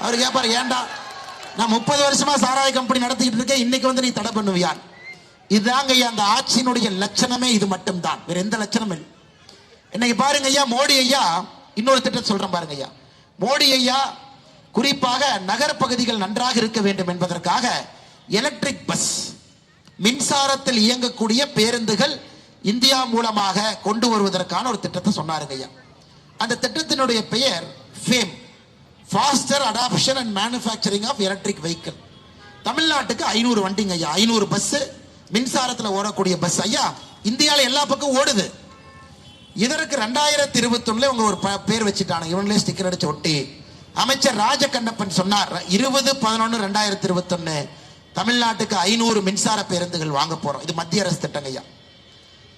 அவர் கேட்பாரு, ஏண்டா நான் 30 வருஷமா சாராய கம்பெனி நடத்திக்கிட்டு இருக்கேன், இன்னைக்கு வந்து நீ தடை பண்ணுவியான்? இதுதாங்க ஐயா அந்த ஆட்சியினுடைய லட்சணமே, இது மட்டும் தான், வேற எந்த லட்சணம் இல்லை. இன்னைக்கு பாருங்க ஐயா, மோடி ஐயா இன்னொரு திட்டம் சொல்றேன் பாருங்க ஐயா. மோடி ஐயா குறிப்பாக நகர பகுதிகள் நன்றாக இருக்க வேண்டும் என்பதற்காக எலக்ட்ரிக் பஸ், மின்சாரத்தில் இயங்கக்கூடிய பேருந்துகள் இந்தியா மூலமாக கொண்டு வருவதற்கான ஒரு திட்டத்தை சொன்னாருங்க ஐயா. அந்த திட்டத்தினுடைய பெயர் FAME, faster adoption and manufacturing of electric vehicle. தமிழ்நாட்டுக்கு 500 வண்டிங்க ஐயா, 500 பஸ், மின்சாரத்தில் ஓடக்கூடிய பஸ் ஐயா இந்தியாவில் எல்லா பக்கம் ஓடுது. இதற்கு 2021 இவங்க ஒரு பேர் வச்சுட்டாங்க, இவங்களே ஸ்டிக்கர் அடிச்சு ஒட்டி. அமைச்சர் ராஜகண்ணப்பன் சொன்னார், 20/11/2021 தமிழ்நாட்டுக்கு 500 மின்சார பேருந்துகள் வாங்க போறோம். இது மத்திய அரசு திட்டங்க ஐயா.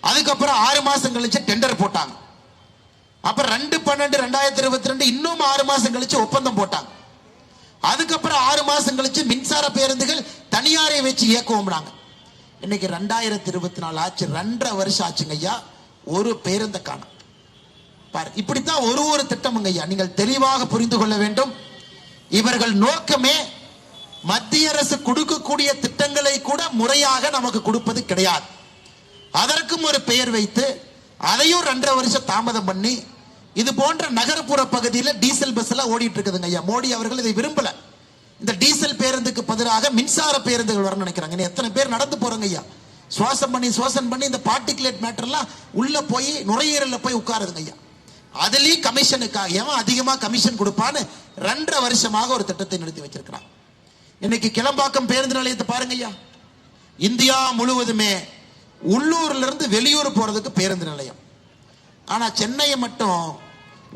அதுக்கப்புறம் 6 மாசம் கழிச்சு டெண்டர் போட்டாங்க. அப்புறம் 2/12/2022 இன்னும் 6 மாசம் கழிச்சு ஒப்பந்தம் போட்டாங்க. அதுக்கப்புறம் 6 மாசம் கழிச்சு மின்சார பேருந்துகள் தனியாரை வச்சு இயக்குவோம்னாங்க. இன்னைக்கு 2024 ஆச்சு, 2.5 வருஷம் ஆச்சுங்க ஐயா, ஒரு பேருந்தை காணோம். பாரு, இப்படித்தான் ஒரு திட்டமுங்க ஐயா. நீங்கள் தெளிவாக புரிந்து கொள்ள வேண்டும். இவர்கள் நோக்கமே மத்திய அரசு கொடுக்கக்கூடிய திட்டங்களை கூட முறையாக நமக்கு கொடுப்பது கிடையாது. அதற்கும் ஒரு பெயர் வைத்து அதையும் 2.5 வருஷம் தாமதம் பண்ணி இது போன்ற நகர்ப்புற பகுதியில் டீசல் பஸ் எல்லாம் ஓடிட்டு இருக்குதுங்க ஐயா. மோடி அவர்கள் இதை விரும்பல. இந்த டீசல் பேருந்துக்கு பதிலாக மின்சார பேருந்துகள் வரணும்னு நினைக்கிறாங்க. எத்தனை பேர் நடந்து போறாங்க ஐயா, சுவாசம் பண்ணி இந்த பார்ட்டிகுலேட் மேட்டர் எல்லாம் உள்ள போய் நுரையீரல்ல போய் உட்காருதுங்க ஐயா. அதுலயும் கமிஷனுக்காக எவன் அதிகமா கமிஷன் கொடுப்பான்னு 2.5 வருஷமாக ஒரு திட்டத்தை நிறுத்தி வச்சிருக்கிறான். இன்னைக்கு கிளம்பாக்கம் பேருந்து நிலையத்தை பாருங்க ஐயா, இந்தியா முழுவதுமே உள்ளூர்ல இருந்து வெளியூர் போறதுக்கு பேருந்து நிலையம். ஆனா சென்னையை மட்டும்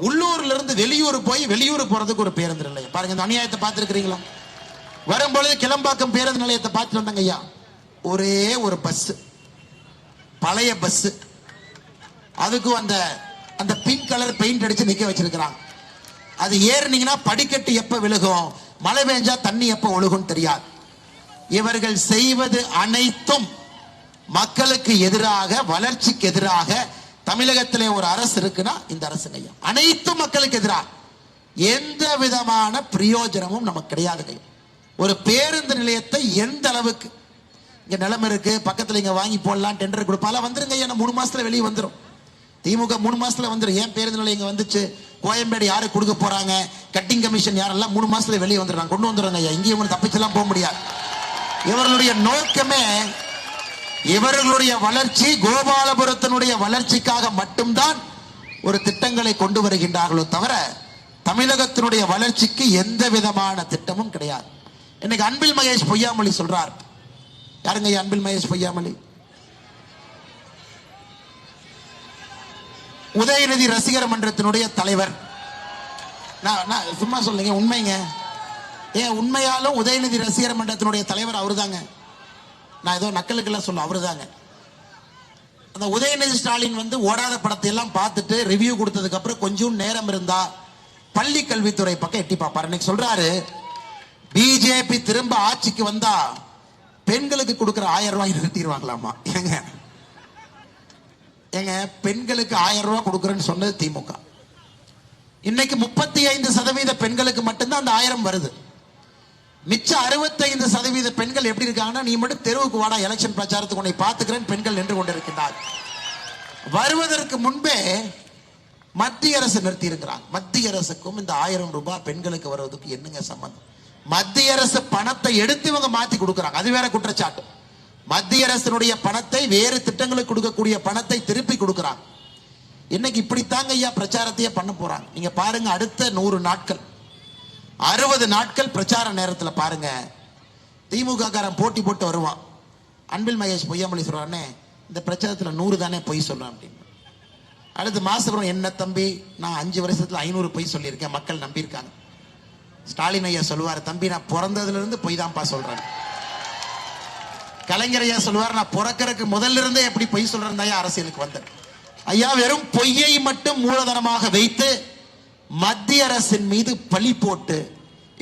உள்ளூர்ல இருந்து வெளியூர் போய் வெளியூர் போறதுக்கு ஒரு பேருந்து நிலையம். பாருங்க, இந்த அநியாயத்தை பார்த்துருக்கிறீங்களா? வரும்பொழுது கிளம்பாக்கம் பேருந்து நிலையத்தை பார்த்துட்டு வந்தாங்க ஐயா. ஒரே ஒரு பஸ், பழைய பஸ், அதுக்கும் அந்த பிங்க் கலர் பெயிண்ட் அடிச்சு நிக்க வச்சிருக்கிறாங்க. அது ஏறினீங்கன்னா படிக்கட்டு எப்ப விழுகும், மழை பெஞ்சா தண்ணி எப்ப ஒழுகும் தெரியாது. இவர்கள் செய்வது அனைத்தும் மக்களுக்கு எதிராக, வளர்ச்சிக்கு எதிராக. தமிழகத்திலே ஒரு அரசு இருக்குன்னா இந்த அரசுங்க ஐயா, அனைத்தும் மக்களுக்கு எதிராக. எந்த விதமான பிரயோஜனமும் நமக்கு கிடையாது. ஒரு பேருந்து நிலையத்தை எந்த அளவுக்கு இங்க நிலம் இருக்கு, பக்கத்துல இங்க வாங்கி போடலாம், டெண்டர் கொடுப்பாலாம், வந்துருங்க ஐயா, 3 மாசத்துல வெளியே வந்துடும். திமுக 3 மாசத்துல வந்துடும். ஏன் பேருந்து நிலையம் இங்க வந்துச்சு, கோயம்பேடு யாரு கொடுக்க போறாங்க, கட்டிங் கமிஷன் யாரெல்லாம் 3 மாசத்துல வெளியே வந்துடுறாங்க, கொண்டு வந்துடுறாங்க ஐயா. இங்கேயும் தப்பிச்செல்லாம் போக முடியாது. இவர்களுடைய நோக்கமே இவர்களுடைய வளர்ச்சி, கோபாலபுரத்தினுடைய வளர்ச்சிக்காக மட்டும்தான் ஒரு திட்டங்களை கொண்டு வருகின்றார்களோ தவிர தமிழகத்தினுடைய வளர்ச்சிக்கு எந்த விதமான திட்டமும் கிடையாது. இன்னைக்கு அன்பில் மகேஷ் பொய்யாமொழி சொல்றார். யாருங்க ஐயா அன்பில் மகேஷ் பொய்யாமொழி? உதயநிதி ரசிகர் மன்றத்தினுடைய தலைவர். நான் சும்மா சொல்லுங்க, உண்மைங்க. ஏன் உண்மையாலும் உதயநிதி ரசிகர் மன்றத்தினுடைய தலைவர் அவரு தாங்க. நான் ஏதோ நக்கலுக்கெல்லாம் சொல்ல, அவரு தாங்க. அந்த உதயநிதி ஸ்டாலின் வந்து ஓடாத படத்தை எல்லாம் பார்த்துட்டு ரிவ்யூ கொடுத்ததுக்கு அப்புறம் கொஞ்சம் நேரம் இருந்தா பள்ளி கல்வித்துறை பக்கம் எட்டி பார்ப்பாரு. இன்னைக்கு சொல்றாரு, பிஜேபி திரும்ப ஆட்சிக்கு வந்தா பெண்களுக்கு கொடுக்கிற 1000 ரூபாய் நிறுத்திடுவாங்களாமா. ஏங்க பெண்களுக்கு 1000 ரூபாய் கொடுக்குறேன்னு சொன்னது திமுக. இன்னைக்கு 35% பெண்களுக்கு மட்டும்தான் அந்த 1000 வருது. மிச்ச 65% பெண்கள் எப்படி இருக்காங்கன்னா, நீ மட்டும் தெருவுக்கு வாடா, எலெக்ஷன் பிரச்சாரத்துக்கு உன்னை பார்த்துக்கிறேன் பெண்கள் நின்று கொண்டிருக்கிறார். வருவதற்கு முன்பே மத்திய அரசு நிறுத்தி இருக்கிறாங்க. மத்திய அரசுக்கும் இந்த 1000 ரூபாய் பெண்களுக்கு வருவதற்கு என்னங்க சம்பந்தம்? மத்திய அரசு பணத்தை எடுத்து இவங்க மாத்தி கொடுக்குறாங்க, அது வேற குற்றச்சாட்டு. மத்திய அரசினுடைய பணத்தை வேறு திட்டங்களுக்கு கொடுக்கக்கூடிய பணத்தை திருப்பி கொடுக்கிறாங்க. இன்னைக்கு இப்படித்தாங்க ஐயா பிரச்சாரத்தையே பண்ண போறாங்க. நீங்க பாருங்க, அடுத்த 100 நாட்கள் 60 நாட்கள் பிரச்சார நேரத்தில் பாருங்க, திமுக காரன் போட்டி போட்டு வருவான். அன்பில் மகேஷ் பொய்யாமொழி சொல்றானே, இந்த பிரச்சாரத்தில் 100 தானே பொய் சொல்றான் அப்படின்னு. அடுத்த மாசம் என்ன தம்பி, நான் 5 வருஷத்துல 500 பொய் சொல்லியிருக்கேன், மக்கள் நம்பியிருக்காங்க. ஸ்டாலின் ஐயா சொல்லுவார், தம்பி நான் பிறந்ததுல இருந்து பொய் தான்ப்பா சொல்றேன். கலைஞர் ஐயா சொல்லுவார், நான் பிறக்கிறதுக்கு முதல்ல இருந்தே எப்படி பொய் சொல்றேன் ஐயா அரசியலுக்கு வந்தேன். ஐயா வெறும் பொய்யை மட்டும் மூலதனமாக வைத்து மத்திய அரசின் மீது பழி போட்டு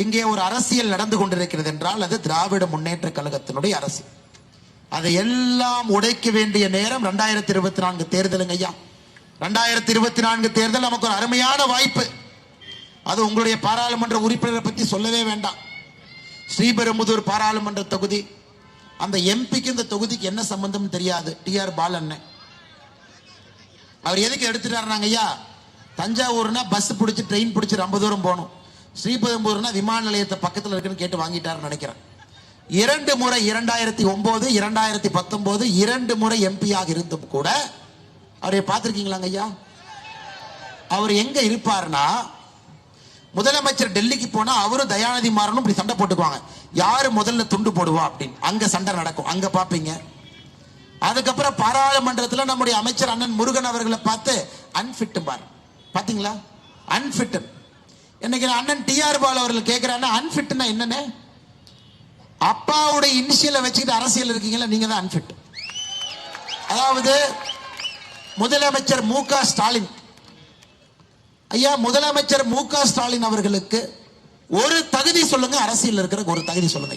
இங்கே ஒரு அரசியல் நடந்து கொண்டிருக்கிறது என்றால் அது திராவிட முன்னேற்ற கழகத்தினுடைய அரசு. அதை எல்லாம் உடைக்க வேண்டிய நேரம் 2024 தேர்தலுங்க ஐயா. 2024 தேர்தல் நமக்கு ஒரு அருமையான வாய்ப்பு. அது உங்களுடைய பாராளுமன்ற உறுப்பினரை பத்தி சொல்லவே வேண்டாம். ஸ்ரீபெரும்புதூர் பாராளுமன்ற தொகுதி, அந்த எம்பிக்கு இந்த தொகுதிக்கு என்ன சம்பந்தம் தெரியாது. டிஆர் பாலன் அவர் எதுக்கு எடுத்துட்டாருனாங்க ஐயா, தஞ்சாவூர்னா பஸ் பிடிச்சி ட்ரெயின் பிடிச்சி ரொம்ப தூரம் போகணும், ஸ்ரீபெரும்புதூர்னா விமான நிலையத்தை பக்கத்தில் இருக்குன்னு கேட்டு வாங்கிட்டாருன்னு நினைக்கிறேன். 2 முறை 2009 2019 2 முறை எம்பியாக இருந்தும் கூட அவரை பார்த்திருக்கீங்களாங்க ஐயா? அவர் எங்க இருப்பார்னா, முதலமைச்சர் டெல்லிக்கு போனா அவரும் தயாநிதி மாறனும் இப்படி சண்டை போட்டுக்குவாங்க, யாரு முதல்ல துண்டு போடுவா அப்படின்னு. அங்க சண்டை நடக்கும், அங்க பாப்பீங்க. அதுக்கப்புறம் பாராளுமன்றத்தில் நம்முடைய அமைச்சர் அண்ணன் முருகன் அவர்களை பார்த்து அன்பிட் பார், பாத்தீங்களா அன்பிட். இன்னைக்கு அண்ணன் டிஆர் பாலு அவர்கள் கேட்கிறாங்க, அன்பிட்னா என்னன்னு? அப்பாவுடைய இனிஷியலை வச்சுக்கிட்டு அரசியல் இருக்கீங்களா, நீங்க தான் அன்பிட். அதாவது முதலமைச்சர் மு.க. ஸ்டாலின் ஐயா, முதலமைச்சர் மு.க. ஸ்டாலின் அவர்களுக்கு ஒரு தகுதி சொல்லுங்க, அரசியல் இருக்கிற ஒரு தகுதி சொல்லுங்க.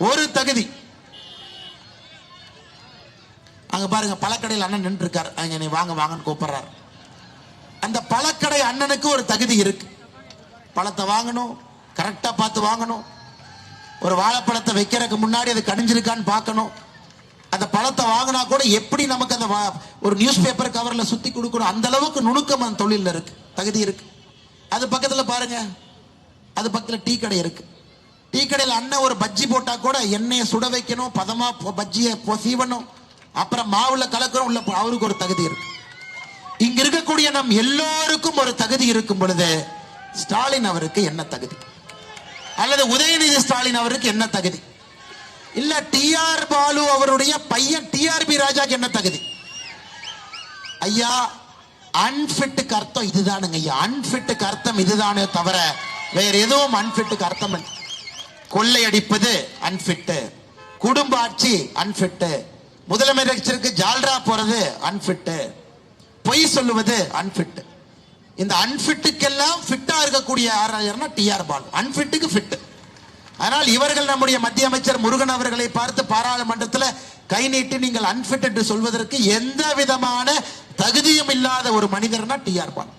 ஒரு தகுதி அங்க பாருங்க, பழக்கடையில் அண்ணன் நின்று இருக்காரு, அங்க நீ வாங்க வாங்கன்னு கூப்பிடுறாரு. அந்த பழக்கடை அண்ணனுக்கு ஒரு தகுதி இருக்கு. பழத்தை வாங்கணும், கரெக்டா பார்த்து வாங்கணும். ஒரு வாழைப்பழத்தை வைக்கிறதுக்கு முன்னாடி அது கணிஞ்சிருக்கான்னு பார்க்கணும். அந்த பழத்தை வாங்கினா கூட எப்படி நமக்கு அந்த ஒரு நியூஸ் பேப்பர் கவர்ல சுத்தி கொடுக்கணும், அந்த அளவுக்கு நுணுக்கம் அந்த தொழில இருக்கு, தகுதி இருக்கு. அது பக்கத்துல பாருங்க, அது பக்கத்துல டீ கடை இருக்கு. டீ கடையில் அண்ணன் ஒரு பஜ்ஜி போட்டா கூட எண்ணெயை சுட வைக்கணும், பதமா பஜ்ஜியை சீவணும், அப்புறம் மாவுல கலக்கணும், உள்ள அவருக்கு ஒரு தகுதி இருக்கு. இங்க இருக்கக்கூடிய நம் எல்லோருக்கும் ஒரு தகுதி இருக்கும் பொழுது ஸ்டாலின் அவருக்கு என்ன தகுதி, அல்லது உதயநிதி ஸ்டாலின் அவருக்கு என்ன தகுதி, இல்ல டிஆர் பாலு அவருடைய பையன் டிஆர்பி ராஜாக்கு என்ன தகுதி? ஐயா அன்பிட்டுக்கு அர்த்தம் இதுதானுங்க ஐயா, அன்பிட்டுக்கு அர்த்தம் இதுதானே தவிர வேற எதுவும் அன்பிட்டுக்கு அர்த்தம் இல்லை. கொள்ளையடிப்பது அன்பிட்டு, குடும்ப ஆட்சி அன்பிட்டு, முதலமைச்சருக்கு ஜால்ரா போறது அன்பிட்டு, பொய் சொல்லுவது அன்பிட்டு. இந்த அன்பிட்டுக்கெல்லாம் ஃபிட்டா இருக்கக்கூடிய யாருன்னா டிஆர் பாலு, அன்பிட்டுக்கு ஃபிட். ஆனால் இவர்கள் நம்முடைய மத்திய அமைச்சர் முருகன் அவர்களை பார்த்து பாராளுமன்றத்தில் கை நீட்டி நீங்கள் அன்பிட் என்று சொல்வதற்கு எந்த விதமான தகுதியும் இல்லாத ஒரு மனிதர்னா டிஆர் பாலு.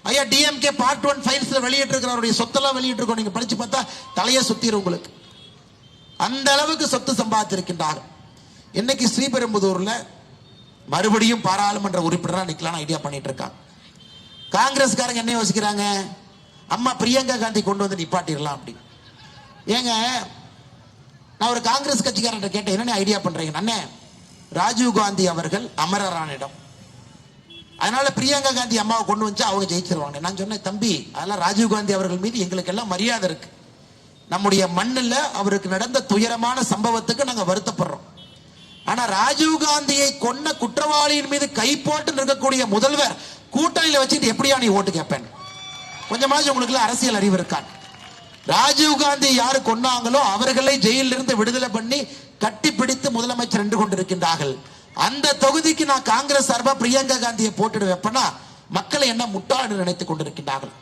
ஐயா டிஎம்கே பார்ட் 1 ஃபைல்ஸ்ல வெளியிட்டு இருக்கிற அவருடைய சொத்தெல்லாம் வெளியிட்டு இருக்கோம், நீங்க படிச்சு பார்த்தா தலையை சுத்திரும் உங்களுக்கு. அந்த அளவுக்கு சொத்து சம்பாதித்திருக்கின்றார்கள். இன்னைக்கு ஸ்ரீபெரும்புதூர்ல மறுபடியும் பாராளுமன்ற உறுப்பினராக நிக்கலாம் ஐடியா பண்ணிட்டு இருக்காங்க. காங்கிரஸ்காரங்க என்ன யோசிக்கிறாங்க, அம்மா பிரியங்கா காந்தி கொண்டு வந்து நிப்பாட்டிடலாம் அப்படி. ஏங்க, நான் ஒரு காங்கிரஸ் கட்சிக்காரன் கேட்டேன், என்ன ஐடியா பண்றீங்க? அண்ணே, ராஜீவ் காந்தி அவர்கள் அமரரானிடம், அதனால பிரியங்கா காந்தி அம்மாவை கொண்டு வந்து அவங்க ஜெயிச்சிருவாங்க. நான் சொன்னேன், தம்பி, அதெல்லாம் ராஜீவ் காந்தி அவர்கள் மீது எங்களுக்கு எல்லாம் மரியாதை இருக்கு. நம்முடைய மண்ணில் அவருக்கு நடந்த துயரமான சம்பவத்துக்கு நாங்க வருத்தப்படுறோம். ஆனா ராஜீவ் காந்தியை கொன்ன குற்றவாளியின் மீது கை போட்டு நிற்கக்கூடிய முதல்வர் கூட்டணியில வச்சுட்டு எப்படியா நீ ஓட்டு கேட்பேன்? கொஞ்சமாச்சும் உங்களுக்கு அரசியல் அறிவு இருக்கான்? ராஜீவ் காந்தி யாரு கொன்னாங்களோ அவர்களை ஜெயிலில் இருந்து விடுதலை பண்ணி கட்டி பிடித்து முதலமைச்சர் நின்று கொண்டிருக்கின்றார்கள். அந்த தொகுதிக்கு நான் காங்கிரஸ் சார்பா பிரியங்கா காந்தியை போட்டுடு வைப்பேன்னா மக்களை என்ன முட்டாள் நினைத்துக் கொண்டிருக்கின்றார்கள்.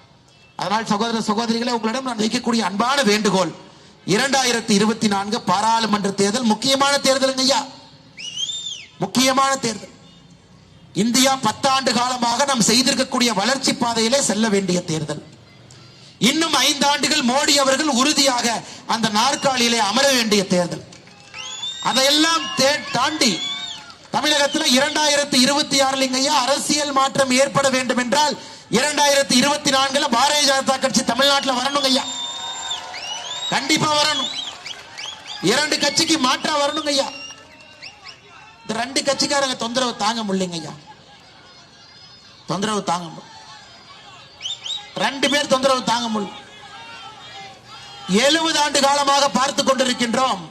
அதனால் சகோதர சகோதரிகளை, உங்களிடம் நான் வைக்கக்கூடிய அன்பான வேண்டுகோள், 2024 பாராளுமன்ற தேர்தல் முக்கியமான தேர்தல் ஐயா, முக்கியமான தேர்தல். இந்தியா 10 ஆண்டு காலமாக நாம் செய்திருக்கக்கூடிய வளர்ச்சி பாதையிலே செல்ல வேண்டிய தேர்தல். இன்னும் 5 ஆண்டுகள் மோடி அவர்கள் உறுதியாக அந்த நாற்காலியிலே அமர வேண்டிய தேர்தல். அதையெல்லாம் தாண்டி தமிழகத்தில் 2026 அரசியல் மாற்றம் ஏற்பட வேண்டும் என்றால் 2024 பாரதிய ஜனதா கட்சி தமிழ்நாட்டில் வரணும் ஐயா, கண்டிப்பா வரணும். 2 கட்சிக்கு மாற்றா வரணும் ஐயா. இந்த 2 கட்சிக்காரங்க தொந்தரவு தாங்க முடியலைங்க ஐயா, தொந்தரவு தாங்க முடியல. 2 பேர் தொந்தரவு தாங்க முடியல. 70 ஆண்டு காலமாக பார்த்து கொண்டிருக்கின்றோம்.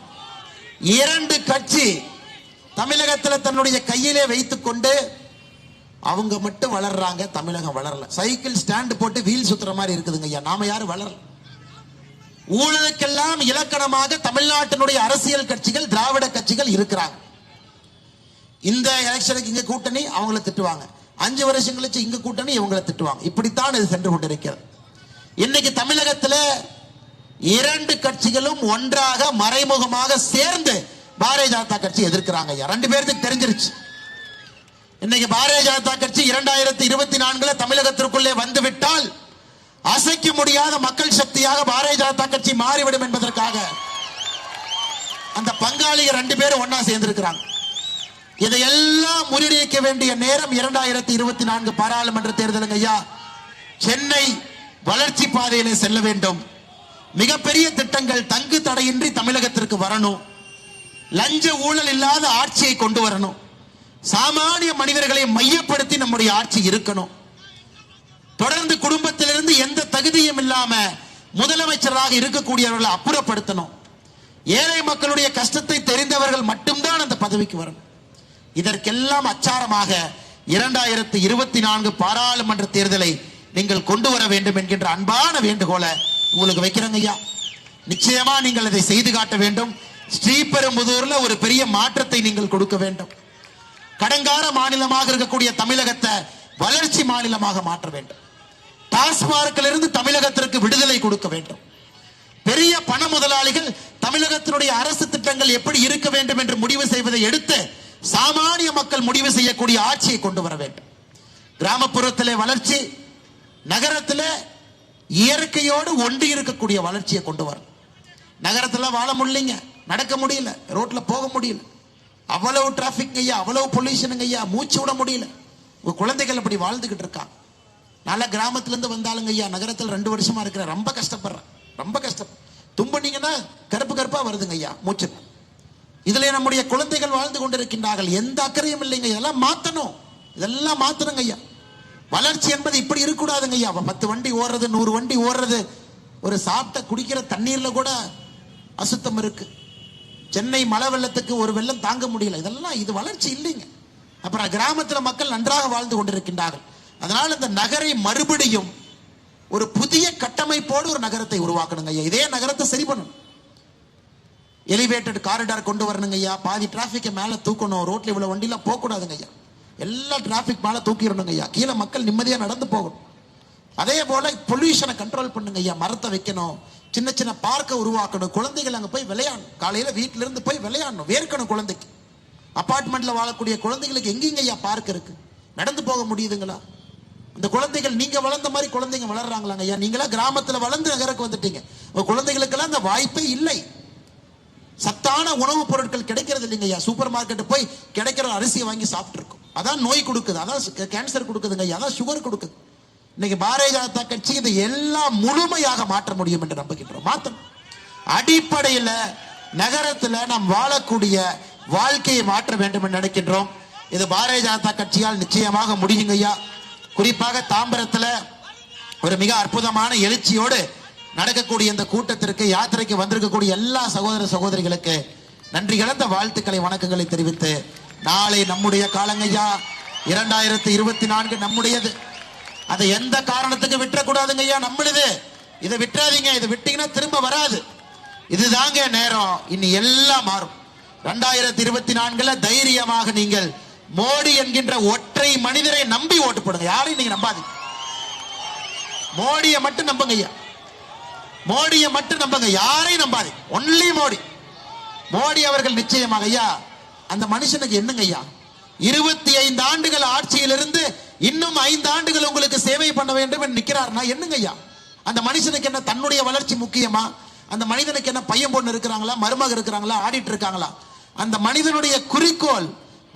2 கட்சி தமிழகத்தில் தன்னுடைய கையிலே வைத்துக் கொண்டு அவங்க மட்டும் வளர்றாங்க, தமிழகம் வளரல. சைக்கிள் ஸ்டாண்ட் போட்டு வீல் சுத்துற மாதிரி இருக்குதுங்க ஐயா, நாம யாரும் வளரல. ஊழலுக்கெல்லாம் இலக்கணமாக தமிழ்நாட்டினுடைய அரசியல் கட்சிகள், திராவிட கட்சிகள் இருக்கிறாங்க. இந்த எலெக்ஷனுக்கு இங்க கூட்டணி அவங்கள திட்டுவாங்க, 5 வருஷம் கழிச்சு இங்க கூட்டணி இவங்களை திட்டுவாங்க. இப்படித்தான் இது சென்று கொண்டிருக்கிறது. இன்னைக்கு தமிழகத்தில் 2 கட்சிகளும் ஒன்றாக மறைமுகமாக சேர்ந்து பாரதிய ஜனதா கட்சி எதிர்க்கிறாங்க ஐயா. 2 பேருக்கு தெரிஞ்சிருச்சு. இன்னைக்கு பாரதிய ஜனதா கட்சி 2024 தமிழகத்திற்குள்ளே வந்துவிட்டால் அசைக்க முடியாத மக்கள் சக்தியாக பாரதிய ஜனதா கட்சி மாறிவிடும் என்பதற்காக அந்த பங்காளிகள் 2 பேரும் ஒன்னா சேர்ந்திருக்கிறாங்க. இதையெல்லாம் முறியடிக்க வேண்டிய நேரம் 2024 பாராளுமன்ற தேர்தலுங்க ஐயா. சென்னை வளர்ச்சி பாதையிலே செல்ல வேண்டும். மிகப்பெரிய திட்டங்கள் தங்கு தடையின்றி தமிழகத்திற்கு வரணும். லஞ்ச ஊழல் இல்லாத ஆட்சியை கொண்டு வரணும். சாமானிய மனிதர்களை மையப்படுத்தி நம்முடைய ஆட்சி இருக்கணும். தொடர்ந்து குடும்பத்திலிருந்து எந்த தகுதியும் இல்லாம முதலமைச்சராக இருக்கக்கூடியவர்களை அப்புறப்படுத்தணும். ஏழை மக்களுடைய கஷ்டத்தை தெரிந்தவர்கள் மட்டும்தான் அந்த பதவிக்கு வரணும். இதற்கெல்லாம் அச்சாரமாக 2024 பாராளுமன்ற தேர்தலை நீங்கள் கொண்டு வர வேண்டும் என்கின்ற அன்பான வேண்டுகோளை உங்களுக்கு வைக்கிறேங்க ஐயா. நிச்சயமா நீங்கள் அதை செய்து காட்ட வேண்டும். ஸ்ரீபெரும்புதூர்ல ஒரு பெரிய மாற்றத்தை நீங்கள் கொடுக்க வேண்டும். கடங்கார மாநிலமாக இருக்கக்கூடிய தமிழகத்தை வளர்ச்சி மாநிலமாக மாற்ற வேண்டும். டாஸ்மார்க்கில் இருந்து தமிழகத்திற்கு விடுதலை கொடுக்க வேண்டும். பெரிய பண முதலாளிகள் தமிழகத்தினுடைய அரசு திட்டங்கள் எப்படி இருக்க வேண்டும் என்று முடிவு செய்வதை எடுத்து சாமானிய மக்கள் முடிவு செய்யக்கூடிய ஆட்சியை கொண்டு வர வேண்டும். கிராமப்புறத்திலே வளர்ச்சி, நகரத்திலே இயற்கையோடு ஒன்றி இருக்கக்கூடிய வளர்ச்சியை கொண்டு வர. நகரத்தில் வாழ முடியலைங்க, நடக்க முடியல, ரோட்ல போக முடியல, அவ்வளவு டிராபிக் ஐயா, அவ்வளவு பொல்யூஷன் ஐயா, மூச்சு விட முடியல. உங்க குழந்தைகள் அப்படி வாழ்ந்துகிட்டு இருக்காங்க. நல்ல கிராமத்துல இருந்து வந்தாலுங்க ஐயா, நகரத்தில் 2 வருஷமா இருக்கிற ரொம்ப கஷ்டப்படுறேன், ரொம்ப கஷ்டம். தும்பினீங்கன்னா கருப்பு கருப்பா வருதுங்க ஐயா மூச்சு. இதுல நம்முடைய குழந்தைகள் வாழ்ந்து கொண்டிருக்கின்றார்கள், எந்த அக்கறையும் இல்லைங்க. இதெல்லாம் மாத்தணும், இதெல்லாம் மாத்தணுங்க ஐயா. வளர்ச்சி என்பது இப்படி இருக்கக்கூடாதுங்க ஐயா. 10 வண்டி ஓடுறது, 100 வண்டி ஓடுறது, ஒரு சாப்பிட்ட குடிக்கிற தண்ணீர்ல கூட அசுத்தம் இருக்கு. சென்னை மழை வெள்ளத்துக்கு ஒரு வெள்ளம் தாங்க முடியல. இதெல்லாம் இது வளர்ச்சி இல்லைங்க. அப்புறம் கிராமத்தில் மக்கள் நன்றாக வாழ்ந்து கொண்டிருக்கின்றார்கள். அதனால் இந்த நகரை மறுபடியும் ஒரு புதிய கட்டமைப்போடு ஒரு நகரத்தை உருவாக்கணுங்க ஐயா. இதே நகரத்தை சரி பண்ணணும். எலிவேட்டட் காரிடார் கொண்டு வரணுங்க ஐயா. பாதி டிராபிக்கை மேல தூக்கணும். ரோட்ல இவ்வளவு வண்டிலாம் போக கூடாதுங்க ஐயா. எல்லா டிராபிக் மேல தூக்கிடணுங்க ஐயா. கீழே மக்கள் நிம்மதியா நடந்து போகணும். அதே போல பொல்யூஷனை கண்ட்ரோல் பண்ணுங்க ஐயா. மரத்தை வைக்கணும், சின்ன சின்ன பார்க்கை உருவாக்கணும். குழந்தைகள் அங்க போய் விளையாடணும். காலையில வீட்டுல இருந்து போய் விளையாடணும், வேர்க்கணும் குழந்தைக்கு. அபார்ட்மெண்ட்ல வாழக்கூடிய குழந்தைகளுக்கு எங்கெங்க ஐயா பார்க் இருக்கு? நடந்து போக முடியுதுங்களா? அந்த குழந்தைகள் நீங்க வளர்ந்த மாதிரி குழந்தைங்க வளர்றாங்களாங்க ஐயா? நீங்களா கிராமத்துல வளர்ந்து நகருக்கு வந்துட்டீங்க. உங்க குழந்தைகளுக்கெல்லாம் அந்த வாய்ப்பே இல்லை. சத்தான உணவுப் பொருட்கள் கிடைக்கிறது இல்லைங்க ஐயா. சூப்பர் மார்க்கெட் போய் கிடைக்கிற அரிசியை வாங்கி சாப்பிட்டு இருக்கோம். அதான் நோய் கொடுக்குது, அதான் கேன்சர் கொடுக்குதுங்க ஐயா, அதான் சுகர் கொடுக்குது. இன்னைக்கு பாரதிய ஜனதா கட்சி இதை எல்லாம் முழுமையாக மாற்ற முடியும் என்று நம்புகின்றோம். மாற்றணும். அடிப்படையில் நகரத்தில் நாம் வாழக்கூடிய வாழ்க்கையை மாற்ற வேண்டும் என்று நினைக்கின்றோம். இது பாரதிய ஜனதா கட்சியால் நிச்சயமாக முடியுங்க ஐயா. குறிப்பாக தாம்பரத்தில் ஒரு மிக அற்புதமான எழுச்சியோடு நடக்கக்கூடிய இந்த கூட்டத்திற்கு, யாத்திரைக்கு வந்திருக்கக்கூடிய எல்லா சகோதர சகோதரிகளுக்கு நன்றி கலந்த வாழ்த்துக்களை வணக்கங்களை தெரிவித்து, நாளை நம்முடைய காலங்கய்யா, 2024 நம்முடையது. அதை எந்த காரணத்துக்கு விட்டுறக்கூடாதுங்க ஐயா, நம்மளுது. இதை விட்டுறாதீங்க, இதை விட்டீங்கன்னா திரும்ப வராது. இதுதாங்க நேரம். இனி எல்லாம் மாறும். 2024 தைரியமாக நீங்கள் மோடி என்கின்ற ஒற்றை மனிதரை நம்பி ஓட்டு போடுங்க. யாரையும் நீங்க நம்பாதீங்க. மோடியை மட்டும் நம்புங்க ஐயா, மோடியை மட்டும் நம்புங்க, யாரையும் நம்பாதீங்க. ஒன்லி மோடி. மோடி அவர்கள் நிச்சயமாக ஐயா, அந்த மனுஷனுக்கு என்னங்க ஐயா, 25 ஆண்டுகள் ஆட்சியிலிருந்து இன்னும் 5 ஆண்டுகள் உங்களுக்கு சேவை பண்ண வேண்டும் என்று நிற்கிறார்னா என்னங்க ஐயா? அந்த மனுஷனுக்கு என்ன தன்னுடைய வளர்ச்சி முக்கியமா? அந்த மனிதனுக்கு என்ன பையன் பொண்ணு இருக்கிறாங்களா, மருமக இருக்கிறாங்களா, ஆடிட்டு இருக்காங்களா? அந்த மனிதனுடைய குறிக்கோள்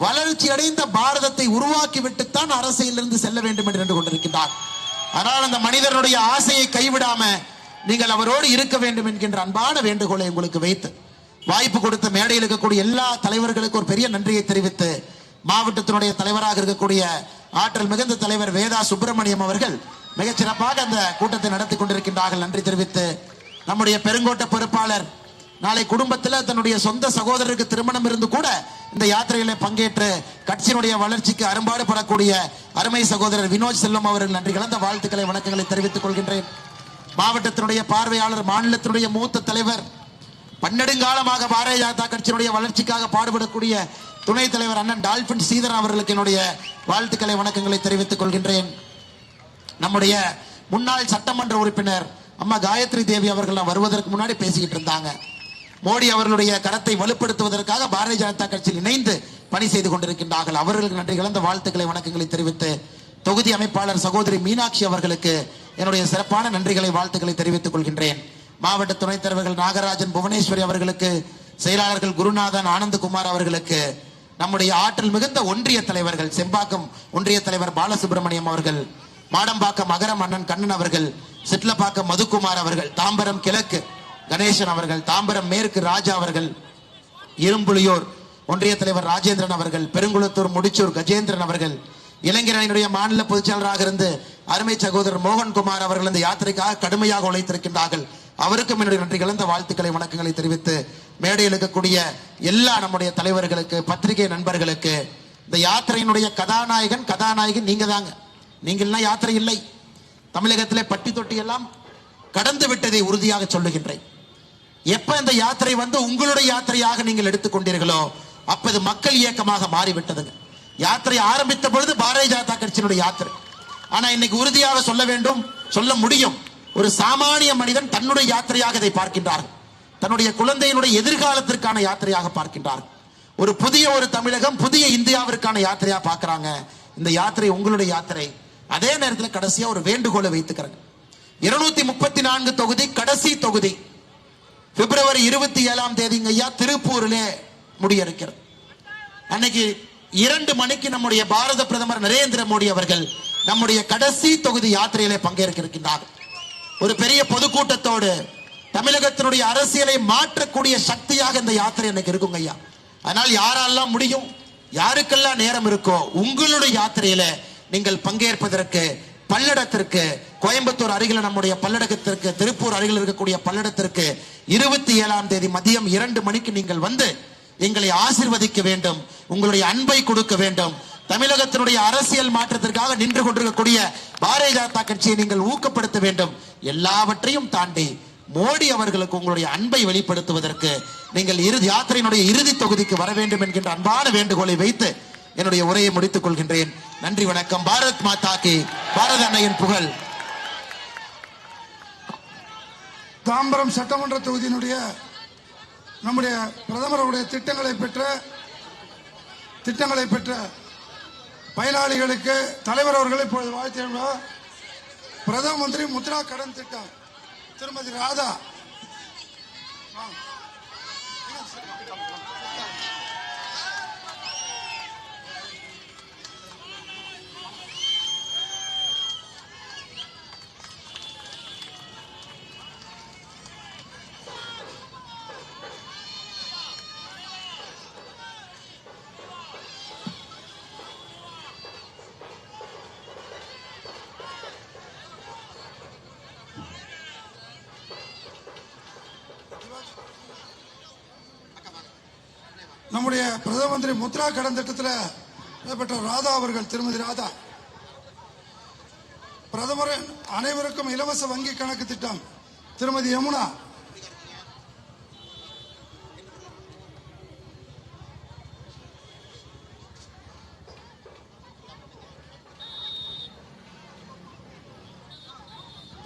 வளர்ச்சி அடைந்த பாரதத்தை உருவாக்கி விட்டுத்தான் அரசியலிருந்து செல்ல வேண்டும் என்று கொண்டிருக்கிறார். ஆனால் அந்த மனிதனுடைய ஆசையை கைவிடாம நீங்கள் அவரோடு இருக்க வேண்டும் என்கின்ற அன்பான வேண்டுகோளை உங்களுக்கு வைத்து, வாய்ப்பு கொடுத்த மேடையில் இருக்கக்கூடிய எல்லா தலைவர்களுக்கும் ஒரு பெரிய நன்றியை தெரிவித்து, மாவட்டத்தினுடைய தலைவராக இருக்கக்கூடிய ஆற்றல் மிகுந்த தலைவர் வேதா சுப்பிரமணியம் அவர்கள் மிகச்சிறப்பாக அந்த கூட்டத்தை நடத்தி கொண்டிருக்கின்றார்கள். நன்றி தெரிவித்து, நம்முடைய பெருங்கோட்ட பொறுப்பாளர் நாளை குடும்பத்தில் தன்னுடைய சொந்த சகோதரருக்கு திருமணம் இருந்து கூட இந்த யாத்திரையில பங்கேற்று கட்சியினுடைய வளர்ச்சிக்கு அரும்பாடு படக்கூடிய அருமை சகோதரர் வினோஜ் செல்வம் அவர்கள் நன்றி கலந்த வாழ்த்துக்களை வணக்கங்களை தெரிவித்துக் கொள்கின்றேன். மாவட்டத்தினுடைய பார்வையாளர், மாநிலத்தினுடைய மூத்த தலைவர், பன்னெடுங்காலமாக பாரதிய ஜனதா கட்சியினுடைய வளர்ச்சிக்காக பாடுபடக்கூடிய துணைத் தலைவர் அண்ணன் டால்பின் ஸ்ரீதரன் அவர்களுக்கு என்னுடைய வாழ்த்துக்களை வணக்கங்களை தெரிவித்துக் கொள்கின்றேன். நம்முடைய முன்னாள் சட்டமன்ற உறுப்பினர் அம்மா காயத்ரி தேவி அவர்கள் வருவதற்கு முன்னாடி பேசிக்கிட்டு இருந்தாங்க. மோடி அவர்களுடைய கரத்தை வலுப்படுத்துவதற்காக பாரதிய ஜனதா கட்சியில் இணைந்து பணி செய்து கொண்டிருக்கின்றார்கள். அவர்களுக்கு நன்றி கலந்த வாழ்த்துக்களை வணக்கங்களை தெரிவித்து, தொகுதி அமைப்பாளர் சகோதரி மீனாட்சி அவர்களுக்கு என்னுடைய சிறப்பான நன்றிகளை வாழ்த்துக்களை தெரிவித்துக் கொள்கின்றேன். மாவட்ட துணைத் தலைவர்கள் நாகராஜன், புவனேஸ்வரி அவர்களுக்கு, செயலாளர்கள் குருநாதன், ஆனந்தகுமார் அவர்களுக்கு, நம்முடைய ஆற்றல் மிகுந்த ஒன்றிய தலைவர்கள் செம்பாக்கம் ஒன்றிய தலைவர் பாலசுப்ரமணியம் அவர்கள், மாடம்பாக்கம் மகரம் அண்ணன் கண்ணன் அவர்கள், சிட்லப்பாக்கம் மதுக்குமார் அவர்கள், தாம்பரம் கிழக்கு கணேசன் அவர்கள், தாம்பரம் மேற்கு ராஜா அவர்கள், இரும்புலியூர் ஒன்றிய தலைவர் ராஜேந்திரன் அவர்கள், பெருங்குளத்தூர் முடிச்சூர் கஜேந்திரன் அவர்கள், இளைஞரணியினுடைய மாநில பொதுச்செயலராக இருந்து அருமை சகோதரர் மோகன்குமார் அவர்கள் இந்த யாத்திரைக்காக கடுமையாக உழைத்திருக்கின்றார்கள். அவருக்கும் என்னுடைய நன்றி கலந்த வாழ்த்துக்களை வணக்கங்களை தெரிவித்து, மேடையில் இருக்கக்கூடிய எல்லா நம்முடைய தலைவர்களுக்கு, பத்திரிகை நண்பர்களுக்கு, இந்த யாத்திரையினுடைய கதாநாயகன் நீங்க தாங்க. நீங்கள்னா யாத்திரை இல்லை. தமிழகத்திலே பட்டி தொட்டி எல்லாம் கடந்து விட்டதை உறுதியாக சொல்லுகின்றேன். எப்ப இந்த யாத்திரை வந்து உங்களுடைய யாத்திரையாக நீங்கள் எடுத்துக்கொண்டீர்களோ அப்ப இது மக்கள் இயக்கமாக மாறிவிட்டதுங்க. யாத்திரை ஆரம்பித்த பொழுது பாரதிய ஜனதா கட்சியினுடைய யாத்திரை. ஆனா இன்னைக்கு உறுதியாக சொல்ல வேண்டும், சொல்ல முடியும், ஒரு சாமானிய மனிதன் தன்னுடைய யாத்திரையாக இதை பார்க்கின்றார்கள். தன்னுடைய குழந்தையினுடைய எதிர்காலத்திற்கான யாத்திரையாக பார்க்கின்றார்கள். ஒரு புதிய ஒரு தமிழகம், புதிய இந்தியாவிற்கான யாத்திரையா பார்க்கிறாங்க. இந்த யாத்திரை உங்களுடைய யாத்திரை. அதே நேரத்தில் கடைசியா ஒரு வேண்டுகோளை வைத்துக்கிறாங்க. 234 தொகுதி கடைசி தொகுதி பிப்ரவரி 27 ஐயா திருப்பூரிலே முடியிருக்கிறது. அன்னைக்கு 2 மணிக்கு நம்முடைய பாரத பிரதமர் நரேந்திர மோடி அவர்கள் நம்முடைய கடைசி தொகுதி யாத்திரையிலே பங்கேற்க இருக்கின்றார். ஒரு பெரிய பொதுக்கூட்டத்தோடு தமிழகத்தினுடைய அரசியலை மாற்றக்கூடிய சக்தியாக இந்த யாத்திரை எனக்கு இருக்குங்க ஐயா. அதனால் யாரெல்லாம் முடியும், யாருக்கெல்லாம் நேரம் இருக்கோ உங்களுடைய யாத்திரையில நீங்கள் பங்கேற்பதற்கு பல்லடத்திற்கு, கோயம்புத்தூர் அருகில் நம்முடைய பல்லடத்திற்கு, திருப்பூர் அருகில் இருக்கக்கூடிய பல்லடத்திற்கு 27 மதியம் 2 மணிக்கு நீங்கள் வந்து எங்களை ஆசீர்வதிக்க வேண்டும், உங்களுடைய அன்பை கொடுக்க வேண்டும். தமிழகத்தினுடைய அரசியல் மாற்றத்திற்காக நின்று கொண்டிருக்கக்கூடிய பாரதிய ஜனதா கட்சியை நீங்கள் ஊக்கப்படுத்த வேண்டும். எல்லாவற்றையும் தாண்டி மோடி அவர்களுக்கு உங்களுடைய அன்பை வெளிப்படுத்துவதற்கு நீங்கள் யாத்திரையினுடைய இறுதி தொகுதிக்கு வர வேண்டும் என்கின்ற அன்பான வேண்டுகோளை வைத்து என்னுடைய உரையை முடித்துக் கொள்கின்றேன். நன்றி, வணக்கம். பாரத் மாதா கி, பாரத அன்னையின் புகழ். தாம்பரம் சட்டமன்ற தொகுதியினுடைய நம்முடைய பிரதமருடைய திட்டங்களை பெற்ற பயனாளிகளுக்கு தலைவர் அவர்களை இப்பொழுது வாழ்த்து. பிரதம மந்திரி முத்ரா கடன் திட்டம் திருமதி ராதா நம்முடைய பிரதம மந்திரி முத்ரா கடன் திட்டத்தில் பெற்ற ராதா அவர்கள், திருமதி ராதா, பிரதமரின் அனைவருக்கும் இலவச வங்கி கணக்கு திட்டம் திருமதி யமுனா,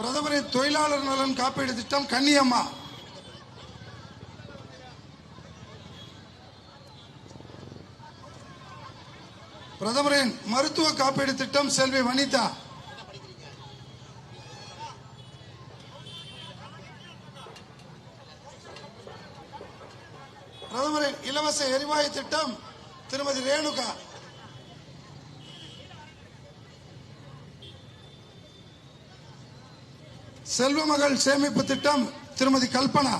பிரதமரின் தொழிலாளர் நலன் காப்பீடு திட்டம் கன்னியம்மா, பிரதமரின் மருத்துவ காப்பீடு திட்டம் செல்வி வனிதா, பிரதமரின் இலவச எரிவாயு திட்டம் திருமதி ரேணுகா, செல்வ மகள் சேமிப்பு திட்டம் திருமதி கல்பனா,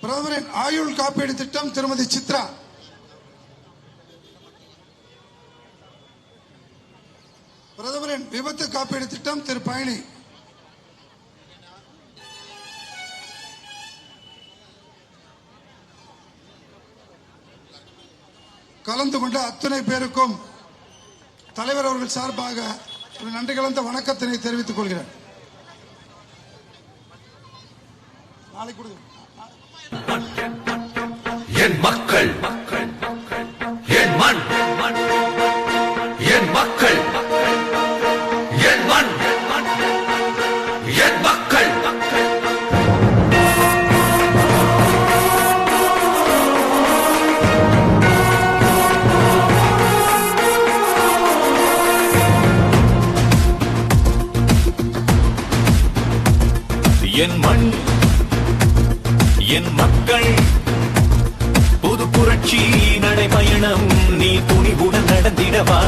பிரதமரின் ஆயுள் காப்பீடு திட்டம் திருமதி சித்ரா, பிரதமரின் விபத்து காப்பீடு திட்டம் திரு பழனி. கலந்து கொண்ட அத்தனை பேருக்கும் தலைவர் அவர்கள் சார்பாக ஒரு நன்றி கலந்த வணக்கத்தினை தெரிவித்துக் கொள்கிறேன். நாளைக்கு கொடுங்க. என் மக்கள், என் மண், என் மக்கள், என் மண், என் மக்கள். என் மண், என் மக்கள், புது புரட்சி நடைபயணம் நீ துணிவுடன் நடந்திடவா.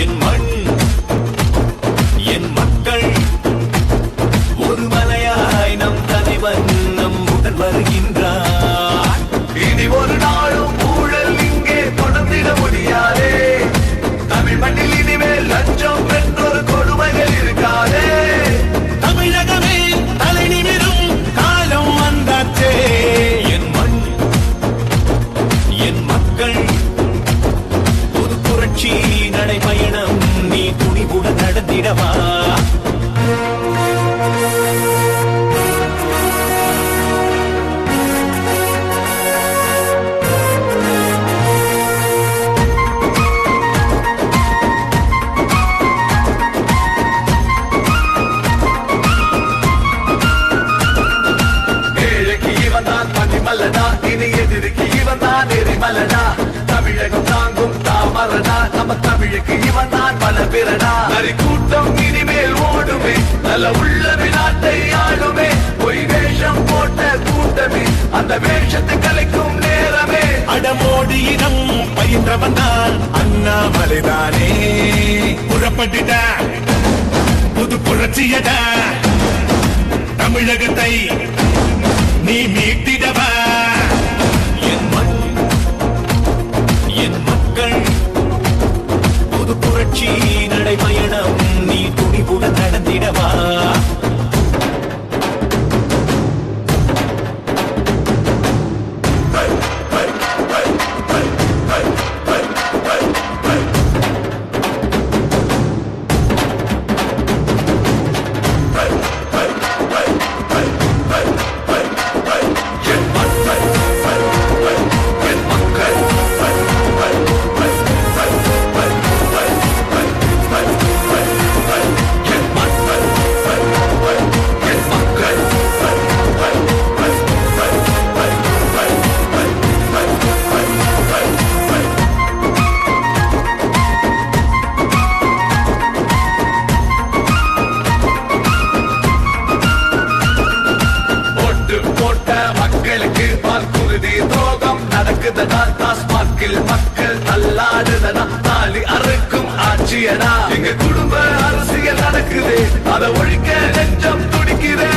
என் மண், என் மக்கள், ஒரு மலையாய் நம் தலைவன் நம்முடன் வருகின்றார். இனி ஒரு நாளும் ஊழல் இங்கே தொடர்ந்திட முடியாதே. தமிழ் மண்ணில் இனிமேல் லஞ்சம் என்றொரு கொடுமைகள் இருக்காதே. தமிழகமே தலை நிமிரும் காலம் வந்தாச்சே. என் மண், என் மக்கள், புது புரட்சி நடைபயணம் நீ துணிவுடன் நடந்திடவா. மல்லடா, இனி எதிர்க்கு இவன் தான் எரிமலடா. தமிழகம் தாங்கும் தாமரடா, நம்ம தமிழுக்கு இவன் தான் பல பிறடா. நரி கூட்டம் இனிமேல் ஓடுமே, நல்ல உள்ளமே நாட்டை ஆளுமே. பொய் வேஷம் போட்ட கூட்டமே, அந்த வேஷத்தை கலைக்கும் நேரமே. அடமோடி இடம் பயின்றவன் தான் அண்ணாமலைதானே. புறப்பட்டுட புது புரட்சியடா, தமிழகத்தை நீ மீட்டிடவா. என் மண், என் மக்கள், புது புரட்சி நடைபயணம் நீ துணிவுடன் நடந்திடவா. என் போட்ட மக்களுக்கு வாக்குறுதி துரோகம் நடக்குதடா. டாஸ்மாகில் மக்கள் தள்ளாடுதடா. தாலி அறுக்கும் ஆட்சியடா. எங்க குடும்ப அரசியல் நடக்குது, அதை ஒழிக்க நெஞ்சம் துடிக்குதே.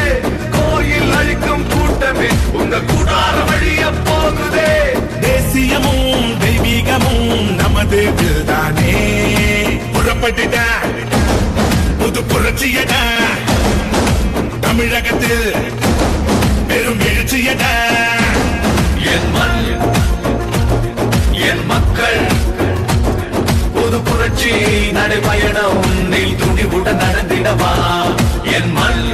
கோயில் அழிக்கும் கூட்டமே உங்க கூடார வழிய போகுதே. தேசியமும் தெய்வீகமும் நமது தானே. புறப்பட்டுட புது புரட்சியட தமிழகத்தில் பெரும் எழுச்சியட. என் மண் என் மக்கள் புது புரட்சி நடைபயணம் நீ துணிவுடன் நடந்திடவா. என் மண்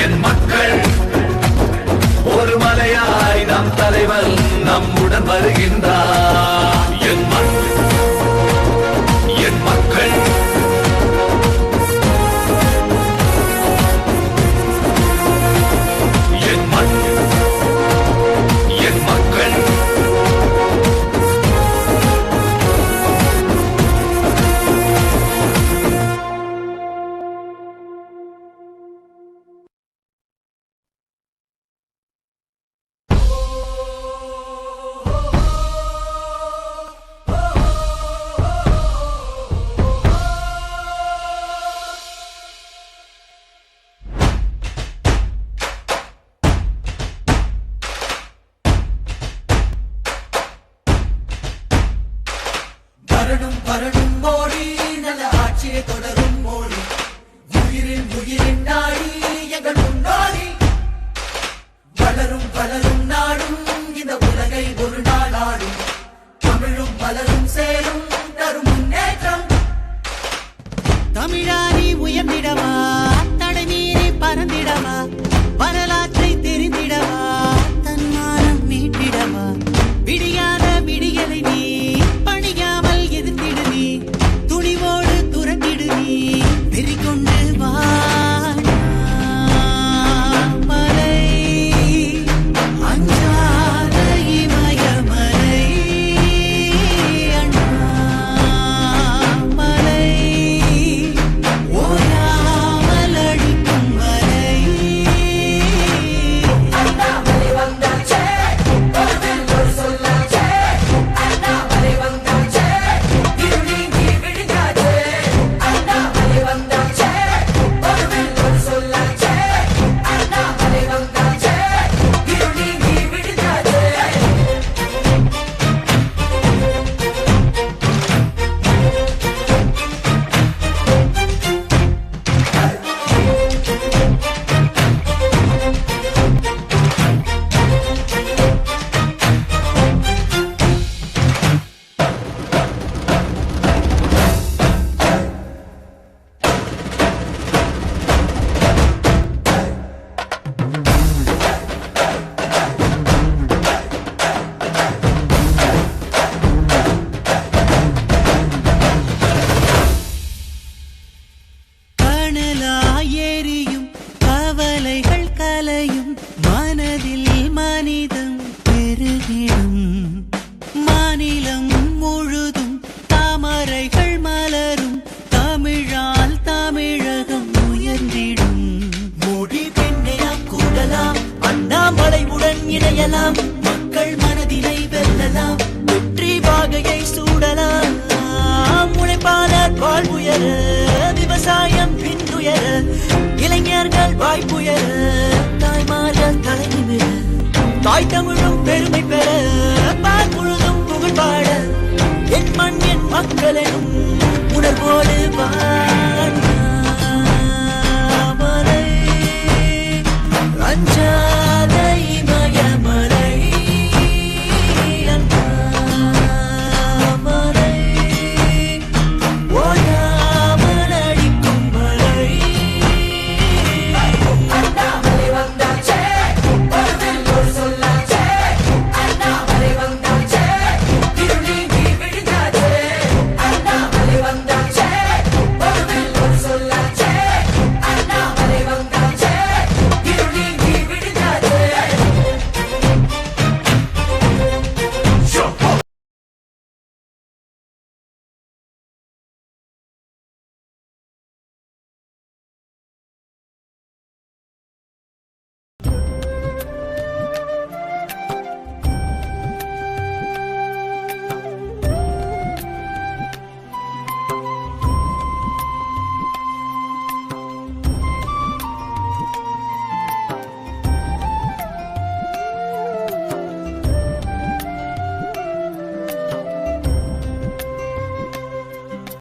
என் மக்கள் ஒரு மலையாய் நம் தலைவர் நம்முடன் வருகின்றார். என் மண் என் மக்கள் என் மண் என் மக்கள். வரணும் வரணும் மோடி, நல்ல ஆட்சியை தொடரும் மோடி. உயிரின் உயிரின் நாடி எங்கள் முன்னோடி. வளரும் வளரும் நாடும் இந்த உலகை ஒரு நாள் ஆடும். தமிழும் மலரும் சேரும் தரும் முன்னேற்றம். தமிழானி உயர்ந்திடவா, தடைமீறி பறந்திடவா, வரலாற்றை தெரிந்திடவா, தன்மானம் மீட்டிடவா. விடியாத விடியலை நீ பணியாமல் எதிர்த்திடு நீ, துணிவோடு துறந்திடு நீ, வெறி கொண்டு வா மலை, அஞ்சாத இமயமலை, அண்ணாமலை, ஓயாமல் அழிக்கும் மலை. அண்ணாமலை வந்தாச்சே, ஒருவில் ஒரு சொல்லாச்சே. அண்ணாமலை வந்தாச்சே, இருள் நீங்கி விழுந்தாச்சே. அண்ணாமலை வந்தாச்சே, ஒருவில் ஒரு சொல்லாச்சே. அண்ணாமலை வந்தாச்சே, இருள் நீங்கி விழுந்தாச்சே. கனலாயேறியும் கவலைகள் கலையும், மனதில் மனிதம் பெருகிடும். மாநிலம் முழுதும் தாமரைகள் மலரும், தமிழால் தமிழகம் உயர்ந்திடும். மோடி பெண்ணை நாம் கூடலாம், அண்ணாமலையுடன் இணையலாம். மக்கள் மனதினை வெல்லலாம், வெற்றி வாகையை சூடலாம். உழைப்பாளர் வாழ்வுயர, விவசாயம் பின்துயர, இளைஞர்கள் வாய்ப்புயர.